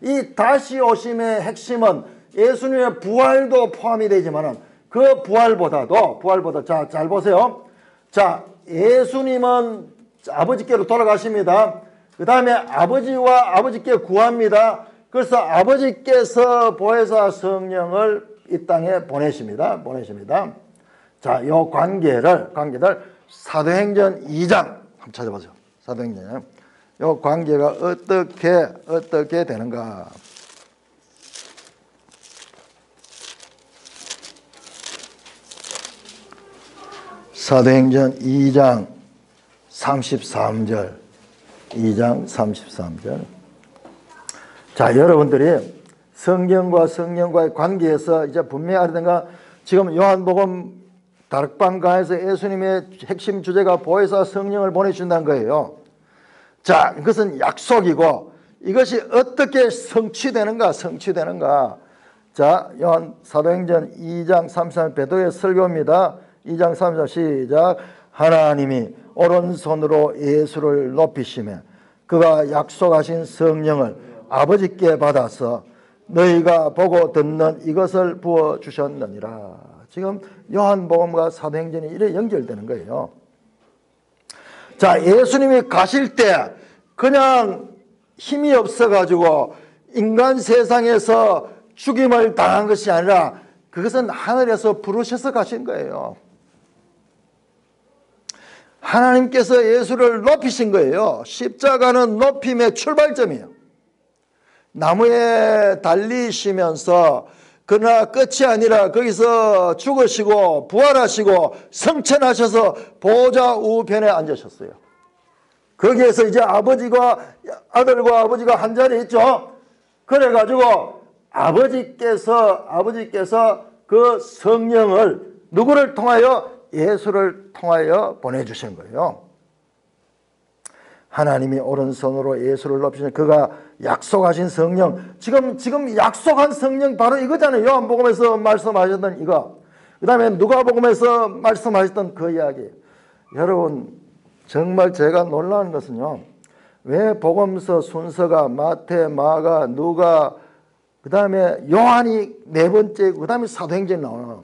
이 다시 오심의 핵심은 예수님의 부활도 포함이 되지만은 그 부활보다 자, 잘 보세요. 자, 예수님은 아버지께로 돌아가십니다. 그 다음에 아버지와 아버지께 구합니다. 그래서 아버지께서 보혜사 성령을 이 땅에 보내십니다. 자, 요 관계를 사도행전 2장 한번 찾아보세요. 사도행전. 요 관계가 어떻게 되는가? 사도행전 2장 33절. 2장 33절. 자, 여러분들이 성경과의 관계에서 이제 분명히 알아야 되는가? 지금 요한복음 다락방가에서 예수님의 핵심 주제가 보혜사 성령을 보내준다는 거예요. 자, 이것은 약속이고 이것이 어떻게 성취되는가? 자, 요한 사도행전 2장 33절 베드로의 설교입니다. 2장 33절 시작. 하나님이 오른손으로 예수를 높이시며 그가 약속하신 성령을 아버지께 받아서 너희가 보고 듣는 이것을 부어주셨느니라. 지금 요한복음과 사도행전이 이래 연결되는 거예요. 자, 예수님이 가실 때 그냥 힘이 없어가지고 인간 세상에서 죽임을 당한 것이 아니라 그것은 하늘에서 부르셔서 가신 거예요. 하나님께서 예수를 높이신 거예요. 십자가는 높임의 출발점이에요. 나무에 달리시면서 그러나 끝이 아니라 거기서 죽으시고 부활하시고 성천하셔서 보좌 우편에 앉으셨어요. 거기에서 이제 아버지가 아들과 아버지가 한 자리에 있죠. 그래가지고 아버지께서 그 성령을 누구를 통하여? 예수를 통하여 보내주신 거예요. 하나님이 오른손으로 예수를 높이신 그가 약속하신 성령, 지금 약속한 성령 바로 이거잖아요. 요한복음에서 말씀하셨던 이거, 그 다음에 누가복음에서 말씀하셨던 그 이야기. 여러분, 정말 제가 놀라는 것은요, 왜 복음서 순서가 마태, 마가, 누가, 그 다음에 요한이 네 번째, 그 다음에 사도행전이 나오는.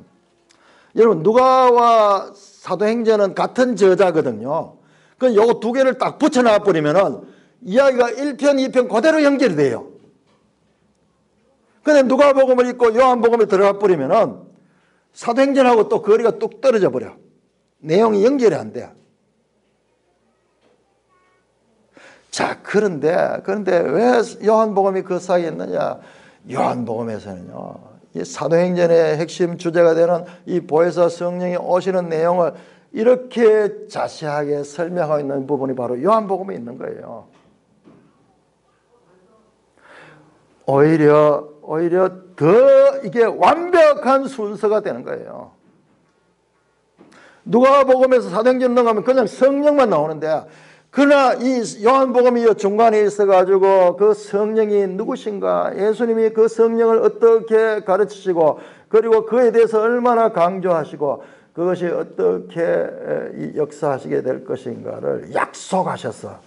여러분, 누가와 사도행전은 같은 저자거든요. 그 요거 두 개를 딱 붙여놔 버리면은 이야기가 1편, 2편 그대로 연결이 돼요. 근데 누가복음을 읽고 요한복음에 들어가 버리면은 사도행전하고 또 거리가 뚝 떨어져 버려. 내용이 연결이 안 돼. 자, 그런데 왜 요한복음이 그 사이에 있느냐? 요한복음에서는요, 이 사도행전의 핵심 주제가 되는 이 보혜사 성령이 오시는 내용을 이렇게 자세하게 설명하고 있는 부분이 바로 요한복음에 있는 거예요. 오히려 더 이게 완벽한 순서가 되는 거예요. 누가복음에서 사도행전 넘어가면 그냥 성령만 나오는데, 그러나 이 요한복음이 중간에 있어가지고 그 성령이 누구신가, 예수님이 그 성령을 어떻게 가르치시고, 그리고 그에 대해서 얼마나 강조하시고, 그것이 어떻게 역사하시게 될 것인가를 약속하셨어.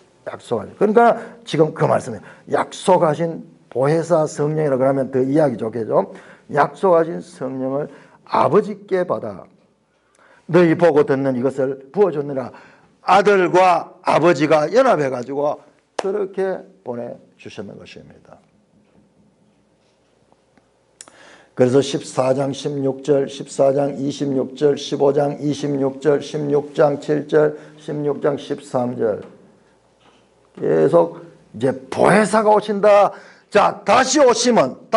그러니까 지금 그 말씀이에요. 약속하신 보혜사 성령이라 그러면 더 이해하기 좋겠죠. 약속하신 성령을 아버지께 받아 너희 보고 듣는 이것을 부어줬느라. 아들과 아버지가 연합해가지고 그렇게 보내주셨는 것입니다. 그래서 14장 16절, 14장 26절, 15장 26절, 16장 7절, 16장 13절 계속 이제 보혜사가 오신다. 자, 다시 오시면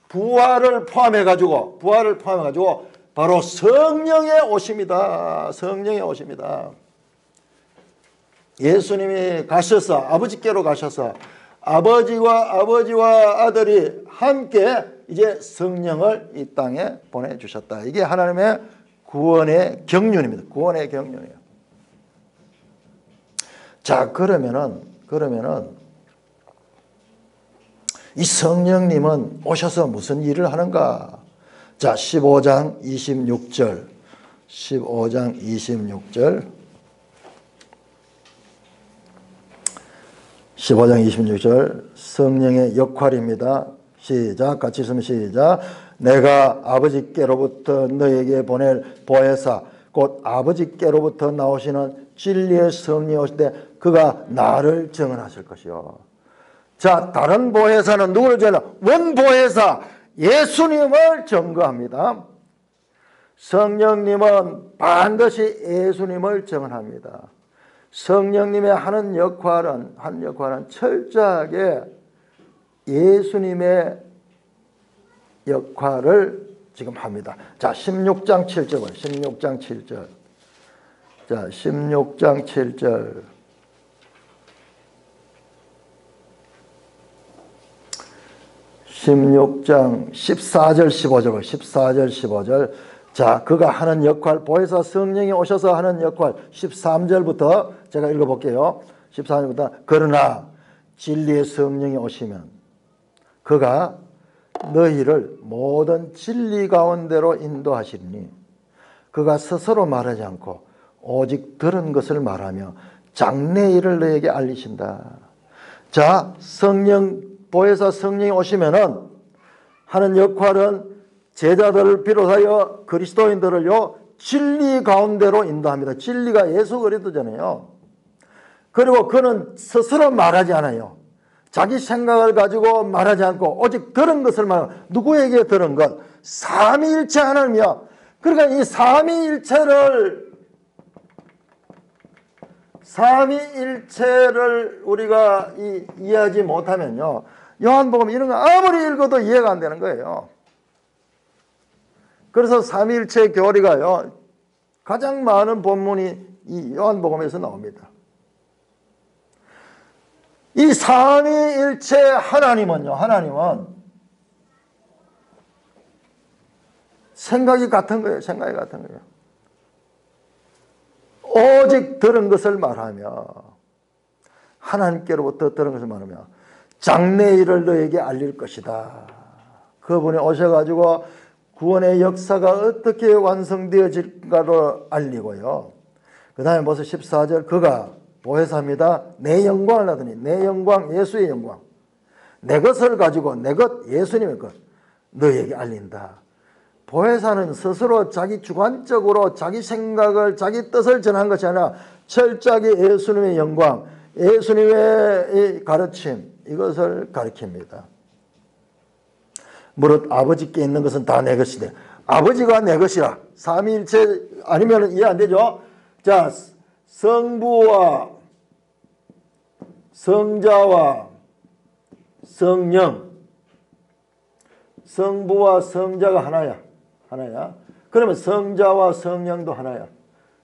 부활을 포함해가지고 바로 성령의 오심이다. 성령의 오심이다. 예수님이 가셔서 아버지께로 가셔서 아버지와 아들이 함께 이제 성령을 이 땅에 보내주셨다. 이게 하나님의 구원의 경륜입니다. 구원의 경륜이에요. 자, 그러면은 이 성령님은 오셔서 무슨 일을 하는가? 자, 15장 26절. 성령의 역할입니다. 시작, 같이 있으면 시작. 내가 아버지께로부터 너에게 보낼 보혜사 곧 아버지께로부터 나오시는 진리의 성령이 오실 때 그가 나를 증언하실 것이요. 자, 다른 보혜사는 누구를 증언하나? 원보혜사 예수님을 증거합니다. 성령님은 반드시 예수님을 증언합니다. 성령님의 하는 역할은 철저하게 예수님의 역할을 지금 합니다. 자, 16장 7절. 자, 16장 7절. 16장 14절 15절. 자, 그가 하는 역할, 보혜사 성령이 오셔서 하는 역할 13절부터 제가 읽어볼게요. 14절부터 그러나 진리의 성령이 오시면 그가 너희를 모든 진리 가운데로 인도하시리니 그가 스스로 말하지 않고 오직 들은 것을 말하며 장래 일을 너에게 알리신다. 자, 보혜사 성령이 오시면은 하는 역할은 제자들을 비롯하여 그리스도인들을요 진리 가운데로 인도합니다. 진리가 예수 그리스도잖아요. 그리고 그는 스스로 말하지 않아요. 자기 생각을 가지고 말하지 않고 오직 들은 것을 말하고, 누구에게 들은 것? 삼위일체 하나님이야. 그러니까 이 삼위일체를 우리가 이해하지 못하면요, 요한복음 이런 거 아무리 읽어도 이해가 안 되는 거예요. 그래서 삼위일체 교리가요 가장 많은 본문이 이 요한복음에서 나옵니다. 이 삼위일체 하나님은 생각이 같은 거예요. 오직 들은 것을 말하며, 하나님께로부터 들은 것을 말하며 장래 일을 너에게 알릴 것이다. 그분이 오셔가지고 구원의 역사가 어떻게 완성되어질까를 알리고요. 그 다음에 벌써 14절 그가 보혜사입니다. 내 영광을 하더니, 내 영광, 예수의 영광, 내 것을 가지고 내 것, 예수님의 것 너에게 알린다. 보혜사는 스스로 자기 주관적으로 자기 생각을, 자기 뜻을 전한 것이 아니라 철저하게 예수님의 영광, 예수님의 가르침, 이것을 가르칩니다. 무릇 아버지께 있는 것은 다 내 것이되 아버지가 내 것이라. 삼위일체 아니면 이해 안 되죠. 자, 성부와 성자와 성령, 성부와 성자가 하나야. 그러면 성자와 성령도 하나야.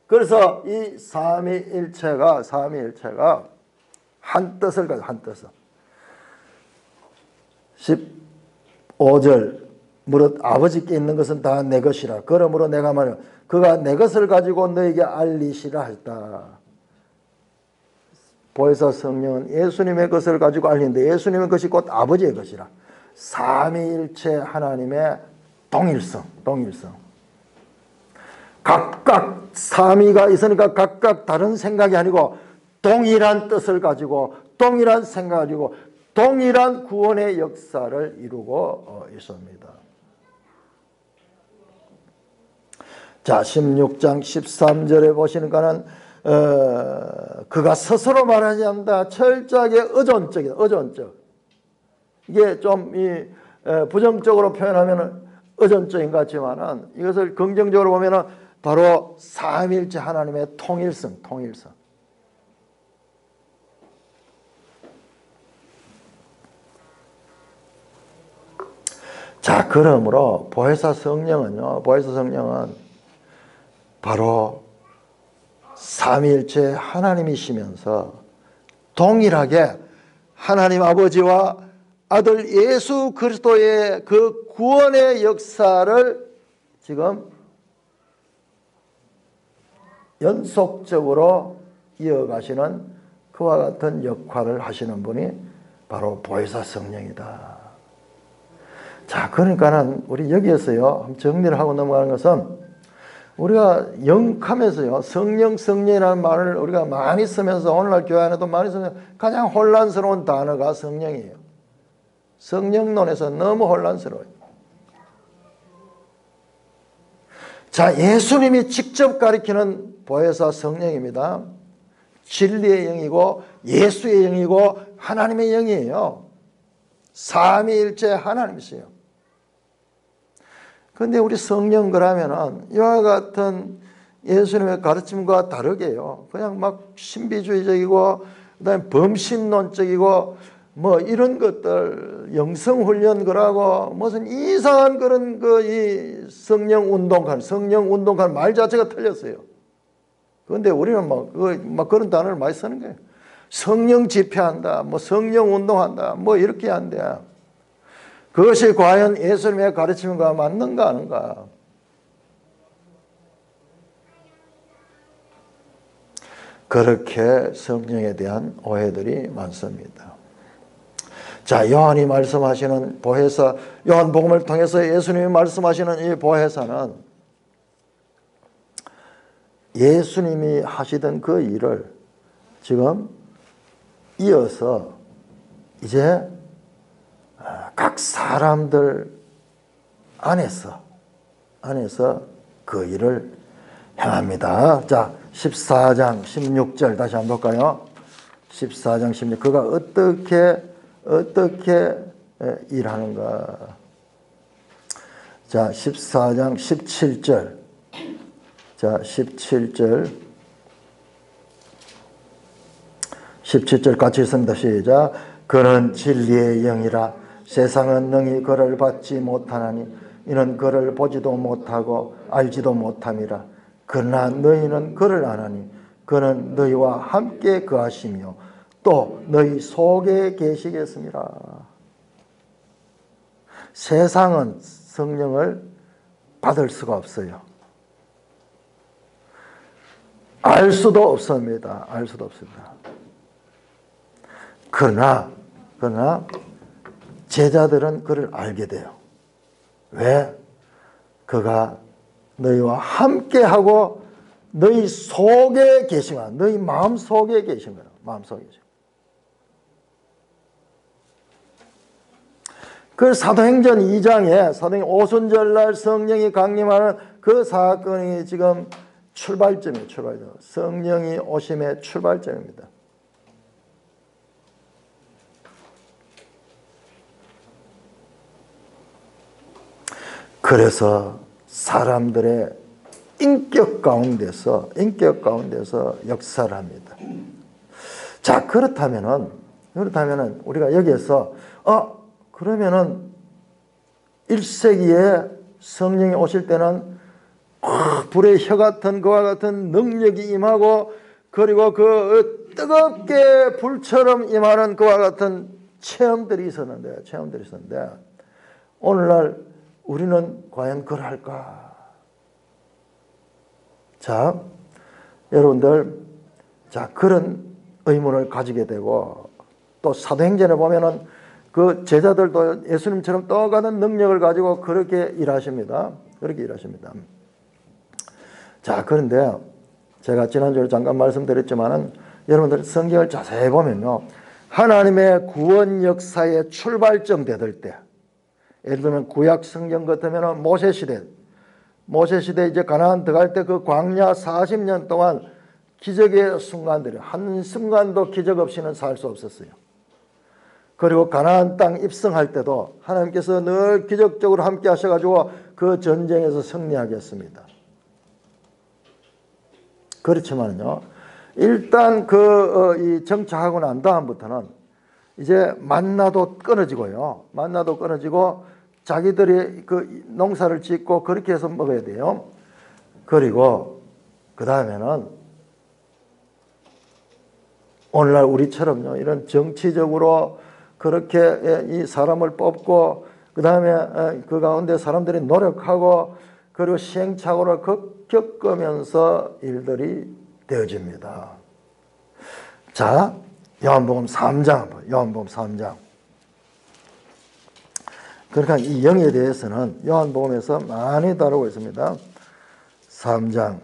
그래서 이 삼위일체가 한 뜻을 가지고 한 뜻을. 15절 무릇 아버지께 있는 것은 다 내 것이라. 그러므로 내가 말하여 그가 내 것을 가지고 너에게 알리시라 했다. 보혜사 성령은 예수님의 것을 가지고 알리는데 예수님의 것이 곧 아버지의 것이라. 삼위일체 하나님의 동일성. 각각 삼위가 있으니까 각각 다른 생각이 아니고 동일한 뜻을 가지고 동일한 생각을 가지고 동일한 구원의 역사를 이루고 있습니다. 자, 16장 13절에 보시니까는 그가 스스로 말하지 않는다. 철저하게 의존적이다. 의존적. 이게 좀 부정적으로 표현하면 의존적인 것 같지만은 이것을 긍정적으로 보면은 바로 삼위일체 하나님의 통일성. 자, 그러므로 보혜사 성령은 바로 삼위일체 하나님이시면서 동일하게 하나님 아버지와 아들 예수 그리스도의 그 구원의 역사를 지금 연속적으로 이어가시는 그와 같은 역할을 하시는 분이 바로 보혜사 성령이다. 자, 그러니까는 우리 여기에서요 정리를 하고 넘어가는 것은 우리가 영감에서요 성령이라는 말을 우리가 많이 쓰면서 오늘날 교회 안에도 많이 쓰면서 가장 혼란스러운 단어가 성령이에요. 성령론에서 너무 혼란스러워요. 자, 예수님이 직접 가리키는 보혜사 성령입니다. 진리의 영이고 예수의 영이고 하나님의 영이에요. 삼위일체 하나님이세요. 그런데 우리 성령 그러면은 이와 같은 예수님의 가르침과 다르게요. 그냥 막 신비주의적이고 그다음에 범신론적이고 뭐 이런 것들 영성훈련 그러고 무슨 이상한 그런 이 성령 운동하는 말 자체가 틀렸어요. 그런데 우리는 막 그런 단어를 많이 쓰는 거예요. 성령 집회한다, 뭐 성령 운동한다, 뭐 이렇게 한대. 그것이 과연 예수님의 가르침과 맞는가 아닌가? 그렇게 성령에 대한 오해들이 많습니다. 자, 요한이 말씀하시는 보혜사, 요한복음을 통해서 예수님이 말씀하시는 이 보혜사는 예수님이 하시던 그 일을 지금 이어서 이제 각 사람들 안에서 그 일을 행합니다. 자, 14장 16절 다시 한번 볼까요? 14장 16 그가 어떻게 일하는가? 자, 14장 17절. 자, 17절 같이 읽습니다. 시작. 그는 진리의 영이라 세상은 능히 그를 받지 못하나니 이는 그를 보지도 못하고 알지도 못함이라. 그러나 너희는 그를 아나니 그는 너희와 함께 거하시며 또 너희 속에 계시겠습니다. 세상은 성령을 받을 수가 없어요. 알 수도 없습니다. 그러나 제자들은 그를 알게 돼요. 왜? 그가 너희와 함께하고 너희 속에 계신 거야. 너희 마음속에 계신 거야. 마음속에 계신 거야. 그 사도행전 2장에 사도행전 오순절날 성령이 강림하는 그 사건이 지금 출발점이에요. 성령이 오심의 출발점입니다. 그래서 사람들의 인격 가운데서 역사를 합니다. 자, 그렇다면은 그렇다면은 우리가 여기에서 그러면은 1세기에 성령이 오실 때는 불의 혀 같은 그와 같은 능력이 임하고 그리고 그 뜨겁게 불처럼 임하는 그와 같은 체험들이 있었는데 오늘날 우리는 과연 그럴까? 자, 여러분들, 자, 그런 의문을 가지게 되고 또 사도행전에 보면은 그 제자들도 예수님처럼 떠가는 능력을 가지고 그렇게 일하십니다. 자, 그런데 제가 지난주에 잠깐 말씀드렸지만은 여러분들 성경을 자세히 보면요. 하나님의 구원 역사의 출발점 되들 때, 예를 들면 구약 성경 같으면 모세 시대 이제 가나안 들어갈 때 그 광야 40년 동안 기적의 순간들이 한순간도 기적 없이는 살 수 없었어요. 그리고 가나안 땅 입성할 때도 하나님께서 늘 기적적으로 함께 하셔가지고 그 전쟁에서 승리하게 했습니다. 그렇지만요, 일단 이 정착하고 난 다음부터는 이제 만나도 끊어지고 자기들이 그 농사를 짓고 그렇게 해서 먹어야 돼요. 그리고 그 다음에는 오늘날 우리처럼요, 이런 정치적으로 그렇게 이 사람을 뽑고 그 다음에 그 가운데 사람들이 노력하고 그리고 시행착오를 겪으면서 일들이 되어집니다. 자, 요한복음 3장. 그러니까 이 영에 대해서는 요한복음에서 많이 다루고 있습니다. 3장.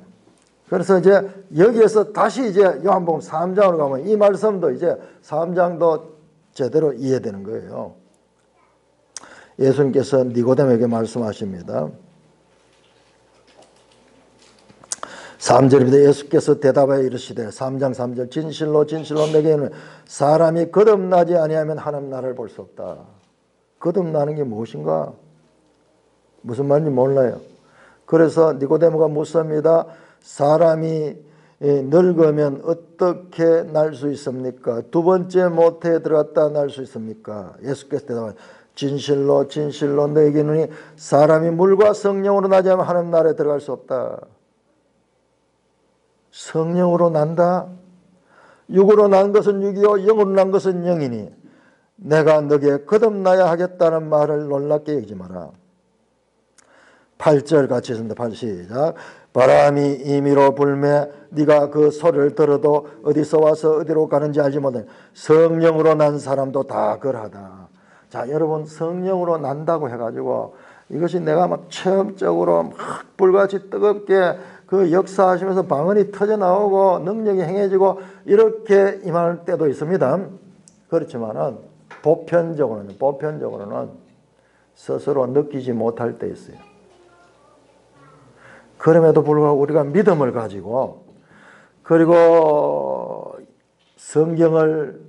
그래서 이제 여기에서 다시 이제 요한복음 3장으로 가면 이 말씀도 이제 3장도 제대로 이해되는 거예요. 예수님께서 니고데모에게 말씀하십니다. 3절입니다. 예수께서 대답하여 이르시되 3장 3절 진실로 내게 이르노니 사람이 거듭나지 아니하면 하나님 나라를 볼 수 없다. 거듭나는 게 무엇인가? 무슨 말인지 몰라요. 그래서 니고데모가 묻습니다. 사람이 늙으면 어떻게 날 수 있습니까? 두 번째 모태에 들어갔다 날 수 있습니까? 예수께서 대답하여 진실로 너에게 이르노니 사람이 물과 성령으로 나지 않으면 하나님 나라에 들어갈 수 없다. 성령으로 난다. 육으로 난 것은 육이요 영으로 난 것은 영이니 내가 너게 거듭나야 하겠다는 말을 놀랍게 여기지 마라. 8절 같이 있습니다. 8 시작. 바람이 임의로 불매 네가 그 소리를 들어도 어디서 와서 어디로 가는지 알지 못하니 성령으로 난 사람도 다 그러하다. 자, 여러분, 성령으로 난다고 해가지고 이것이 내가 막 체험적으로 막 불같이 뜨겁게 그 역사하시면서 방언이 터져나오고 능력이 행해지고 이렇게 임할 때도 있습니다. 그렇지만은 보편적으로는 스스로 느끼지 못할 때 있어요. 그럼에도 불구하고 우리가 믿음을 가지고 그리고 성경을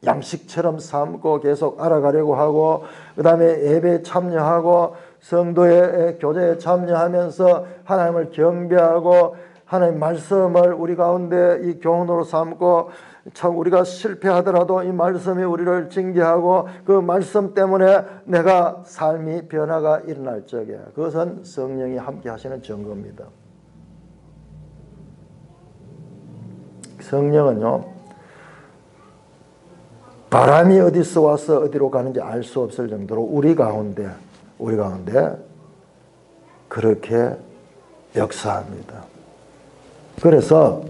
양식처럼 삼고 계속 알아가려고 하고 그 다음에 예배에 참여하고 성도의 교제에 참여하면서 하나님을 경배하고 하나님 말씀을 우리 가운데 이 교훈으로 삼고 참 우리가 실패하더라도 이 말씀이 우리를 징계하고 그 말씀 때문에 내가 삶이 변화가 일어날 적에 그것은 성령이 함께 하시는 증거입니다. 성령은요, 바람이 어디서 와서 어디로 가는지 알 수 없을 정도로 우리 가운데 그렇게 역사합니다. 그래서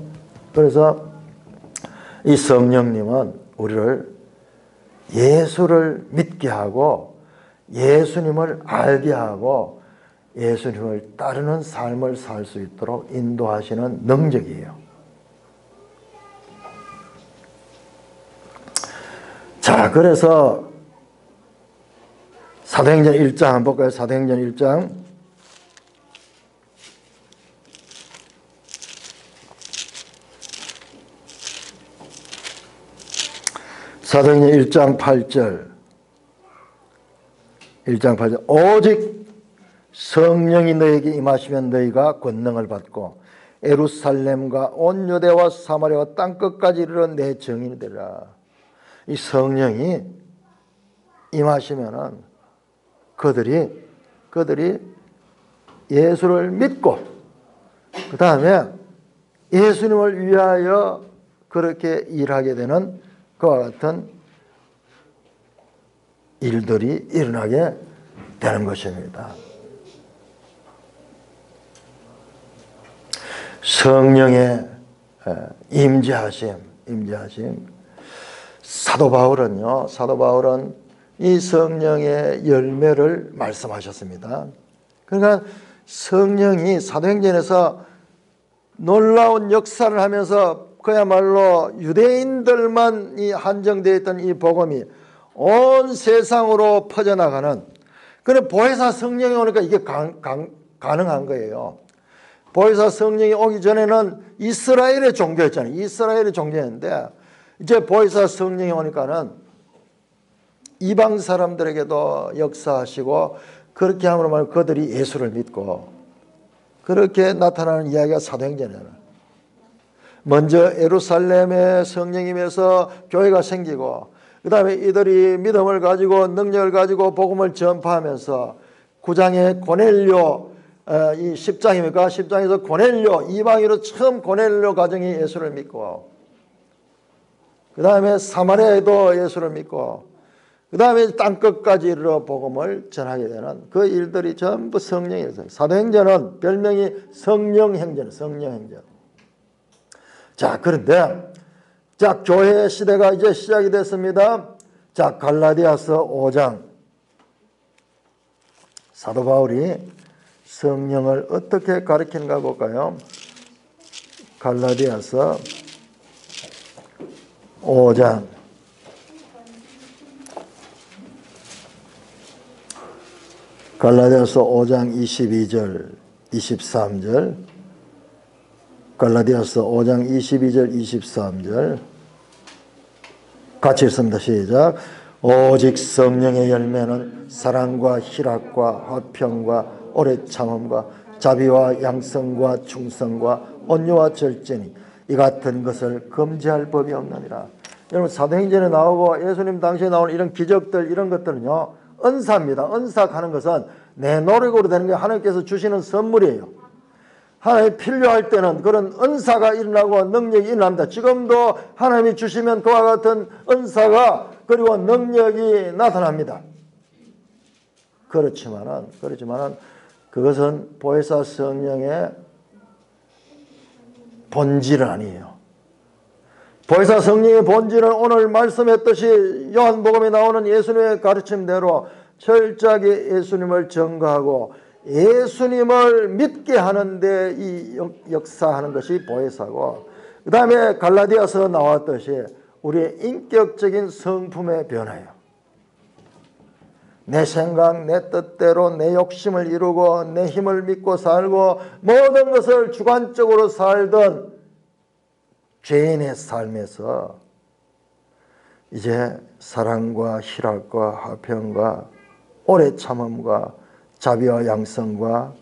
이 성령님은 우리를 예수를 믿게 하고 예수님을 알게 하고 예수님을 따르는 삶을 살 수 있도록 인도하시는 능력이에요. 자, 그래서 사도행전 1장 한번 볼까요? 사도행전 1장. 사도행전 1장 8절. 오직 성령이 너에게 임하시면 너희가 권능을 받고 예루살렘과 온 유대와 사마리아와 땅끝까지 이르러 내 증인이 되리라. 이 성령이 임하시면은 그들이 예수를 믿고 그 다음에 예수님을 위하여 그렇게 일하게 되는 그와 같은 일들이 일어나게 되는 것입니다. 성령의 임재하심. 사도 바울은 이 성령의 열매를 말씀하셨습니다. 그러니까 성령이 사도행전에서 놀라운 역사를 하면서 그야말로 유대인들만 한정되어 있던 이 복음이 온 세상으로 퍼져나가는, 그래 보혜사 성령이 오니까 이게 가능한 거예요. 보혜사 성령이 오기 전에는 이스라엘의 종교였잖아요. 이스라엘의 종교였는데 이제 보혜사 성령이 오니까는 이방 사람들에게도 역사하시고 그렇게 함으로 말하면 그들이 예수를 믿고 그렇게 나타나는 이야기가 사도행전이에요. 먼저 예루살렘에 성령임에서 교회가 생기고 그 다음에 이들이 믿음을 가지고 능력을 가지고 복음을 전파하면서 9장에 고넬료, 이 10장입니까? 10장에서 고넬료, 이방인으로 처음 고넬료 가정이 예수를 믿고 그 다음에 사마리아에도 예수를 믿고 그 다음에 땅끝까지 이르러 복음을 전하게 되는 그 일들이 전부 성령이었어요. 사도행전은 별명이 성령행전. 자, 그런데 자, 교회 시대가 이제 시작이 됐습니다. 자, 갈라디아서 5장. 사도 바울이 성령을 어떻게 가르치는가 볼까요? 갈라디아서 5장. 갈라디아서 5장 22절, 23절. 갈라디아서 5장 22절, 23절. 같이 읽습니다. 시작. 오직 성령의 열매는 사랑과 희락과 화평과 오래 참음과 자비와 양성과 충성과 온유와 절제니 이 같은 것을 금지할 법이 없느니라. 여러분 사도행전에 나오고 예수님 당시에 나오는 이런 기적들 이런 것들은요 은사입니다. 은사하는 것은 내 노력으로 되는 게 하나님께서 주시는 선물이에요. 하나님이 필요할 때는 그런 은사가 일어나고 능력이 일어납니다. 지금도 하나님이 주시면 그와 같은 은사가 그리고 능력이 나타납니다. 그렇지만은 그것은 보혜사 성령의 본질은 아니에요. 보혜사 성령의 본질은 오늘 말씀했듯이 요한복음에 나오는 예수님의 가르침대로 철저하게 예수님을 전가하고 예수님을 믿게 하는데 이 역사하는 것이 보혜사고, 그 다음에 갈라디아서 나왔듯이 우리의 인격적인 성품의 변화예요. 내 생각, 내 뜻대로 내 욕심을 이루고 내 힘을 믿고 살고 모든 것을 주관적으로 살던 죄인의 삶에서 이제 사랑과 희락과 화평과 오래 참음과 자비와 양성과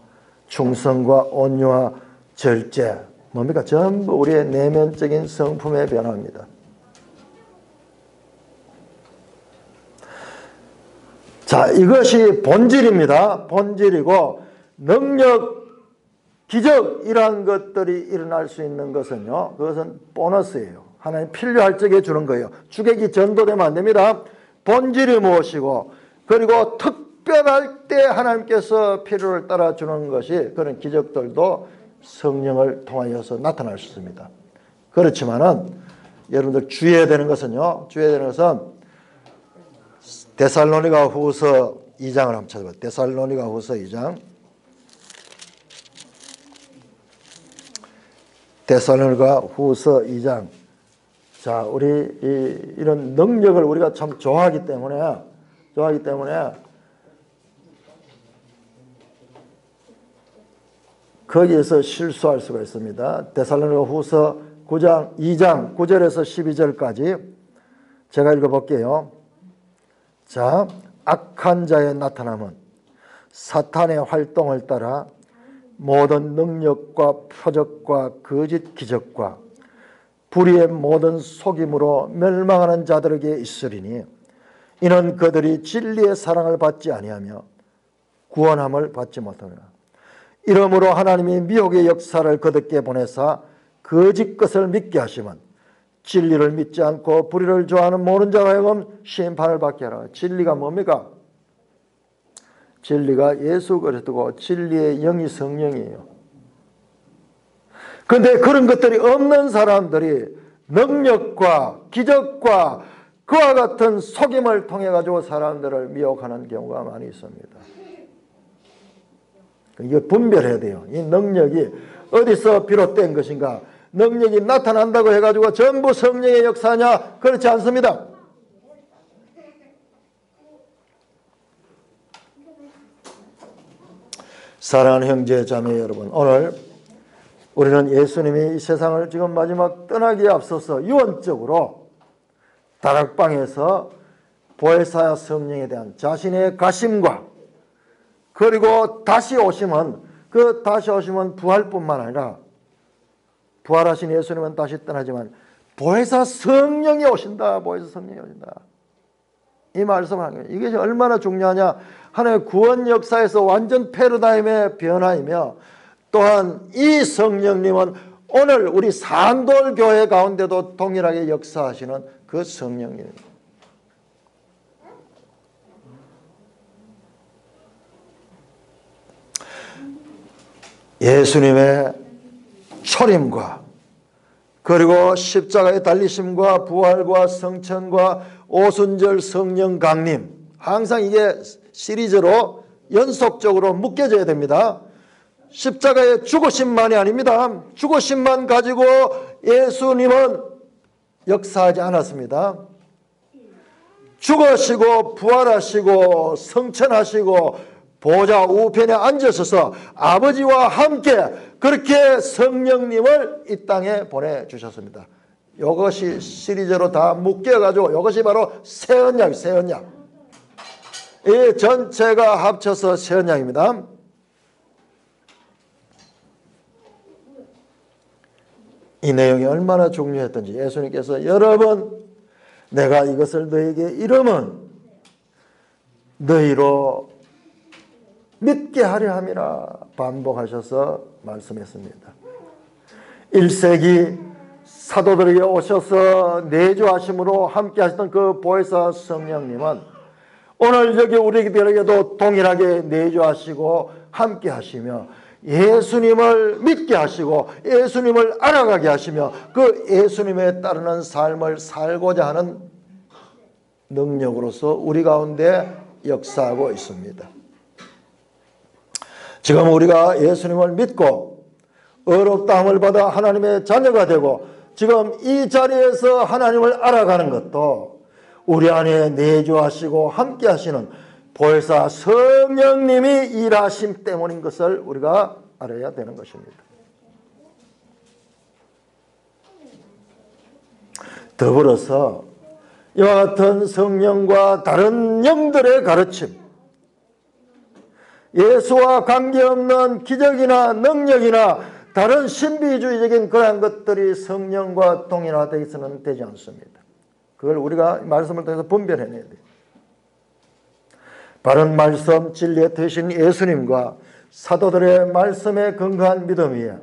충성과 온유와 절제, 뭡니까? 전부 우리의 내면적인 성품의 변화입니다. 자, 이것이 본질입니다. 본질이고 능력, 기적 이러한 것들이 일어날 수 있는 것은요, 그것은 보너스예요. 하나님 필요할 적에 주는 거예요. 주객이 전도되면 안 됩니다. 본질이 무엇이고 그리고 특별할 때 하나님께서 필요를 따라 주는 것이 그런 기적들도 성령을 통하여서 나타날 수 있습니다. 그렇지만은 여러분들 주의해야 되는 것은요, 데살로니가 후서 2장을 한번 찾아봐요. 데살로니가 후서 2장. 데살로니가 후서 2장. 자, 우리 이런 능력을 우리가 참 좋아하기 때문에 거기에서 실수할 수가 있습니다. 데살로니가 후서 2장 9절에서 12절까지 제가 읽어볼게요. 자, 악한 자의 나타남은 사탄의 활동을 따라 모든 능력과 표적과 거짓 기적과 불의의 모든 속임으로 멸망하는 자들에게 있으리니 이는 그들이 진리의 사랑을 받지 아니하며 구원함을 받지 못하느라. 이러므로 하나님이 미혹의 역사를 그들께 보내사 거짓 것을 믿게 하시면 진리를 믿지 않고 불의를 좋아하는 모든 자가 하여금 심판을 받게 하라. 진리가 뭡니까? 진리가 예수 그리스도고 진리의 영이 성령이에요. 그런데 그런 것들이 없는 사람들이 능력과 기적과 그와 같은 속임을 통해 가지고 사람들을 미혹하는 경우가 많이 있습니다. 이거 분별해야 돼요. 이 능력이 어디서 비롯된 것인가? 능력이 나타난다고 해가지고 전부 성령의 역사냐? 그렇지 않습니다. 사랑하는 형제 자매 여러분, 오늘 우리는 예수님이 이 세상을 지금 마지막 떠나기에 앞서서 유언적으로 다락방에서 보혜사 성령에 대한 자신의 가심과 그리고 다시 오시면 그 다시 오시면 부활뿐만 아니라 부활하신 예수님은 다시 떠나지만 보혜사 성령이 오신다. 보혜사 성령이 오신다. 이 말씀을 하는 거예요. 이게 얼마나 중요하냐. 하나님의 구원 역사에서 완전 패러다임의 변화이며 또한 이 성령님은 오늘 우리 산돌 교회 가운데도 동일하게 역사하시는 그 성령님입니다. 예수님의 초림과 그리고 십자가의 달리심과 부활과 성천과 오순절 성령 강림, 항상 이게 시리즈로 연속적으로 묶여져야 됩니다. 십자가의 죽으심만이 아닙니다. 죽으심만 가지고 예수님은 역사하지 않았습니다. 죽으시고 부활하시고 성천하시고 보좌 우편에 앉으셔서 아버지와 함께 그렇게 성령님을 이 땅에 보내주셨습니다. 이것이 시리즈로 다 묶여가지고 이것이 바로 새 언약, 새 언약. 이 전체가 합쳐서 새 언약입니다. 이 내용이 얼마나 중요했던지 예수님께서 여러 번 내가 이것을 너에게 이르면 너희로 믿게 하려 함이라 반복하셔서 말씀했습니다. 1세기 사도들에게 오셔서 내주하심으로 함께 하시던 그 보혜사 성령님은 오늘 여기 우리들에게도 동일하게 내주하시고 함께 하시며 예수님을 믿게 하시고 예수님을 알아가게 하시며 그 예수님에 따르는 삶을 살고자 하는 능력으로서 우리 가운데 역사하고 있습니다. 지금 우리가 예수님을 믿고 의롭다함을 받아 하나님의 자녀가 되고 지금 이 자리에서 하나님을 알아가는 것도 우리 안에 내주하시고 함께 하시는 보혜사 성령님이 일하심 때문인 것을 우리가 알아야 되는 것입니다. 더불어서 이와 같은 성령과 다른 영들의 가르침, 예수와 관계없는 기적이나 능력이나 다른 신비주의적인 그러한 것들이 성령과 동일화되어서는 되지 않습니다. 그걸 우리가 말씀을 통해서 분별해내야 돼요. 바른 말씀 진리에 되신 예수님과 사도들의 말씀에 근거한 믿음 위에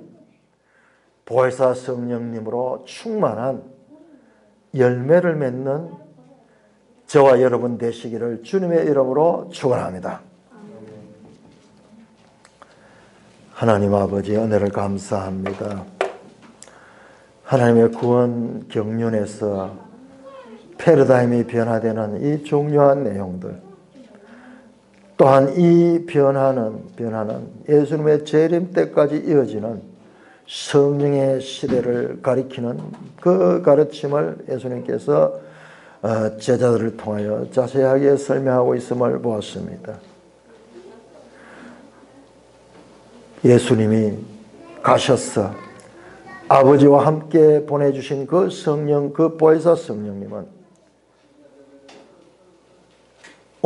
보혜사 성령님으로 충만한 열매를 맺는 저와 여러분 되시기를 주님의 이름으로 축원합니다. 하나님 아버지 은혜를 감사합니다. 하나님의 구원 경륜에서 패러다임이 변화되는 이 중요한 내용들, 또한 이 변화는 예수님의 재림 때까지 이어지는 성령의 시대를 가리키는 그 가르침을 예수님께서 제자들을 통하여 자세하게 설명하고 있음을 보았습니다. 예수님이 가셔서 아버지와 함께 보내주신 그 성령, 그 보혜사 성령님은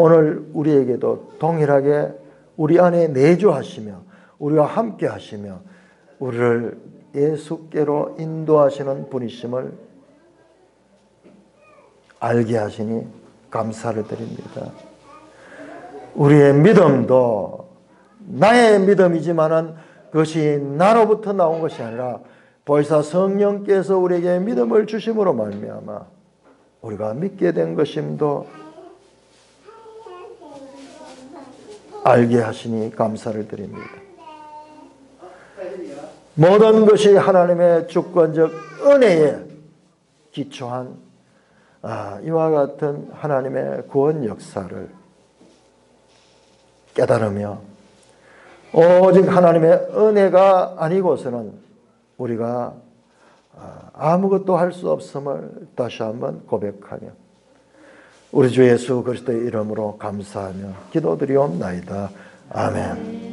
오늘 우리에게도 동일하게 우리 안에 내주하시며 우리와 함께 하시며 우리를 예수께로 인도하시는 분이심을 알게 하시니 감사를 드립니다. 우리의 믿음도 나의 믿음이지만은 그것이 나로부터 나온 것이 아니라 벌써 성령께서 우리에게 믿음을 주심으로 말미암아 우리가 믿게 된 것임도 알게 하시니 감사를 드립니다. 모든 것이 하나님의 주권적 은혜에 기초한 이와 같은 하나님의 구원 역사를 깨달으며 오직 하나님의 은혜가 아니고서는 우리가 아무것도 할 수 없음을 다시 한번 고백하며 우리 주 예수 그리스도의 이름으로 감사하며 기도드리옵나이다. 아멘.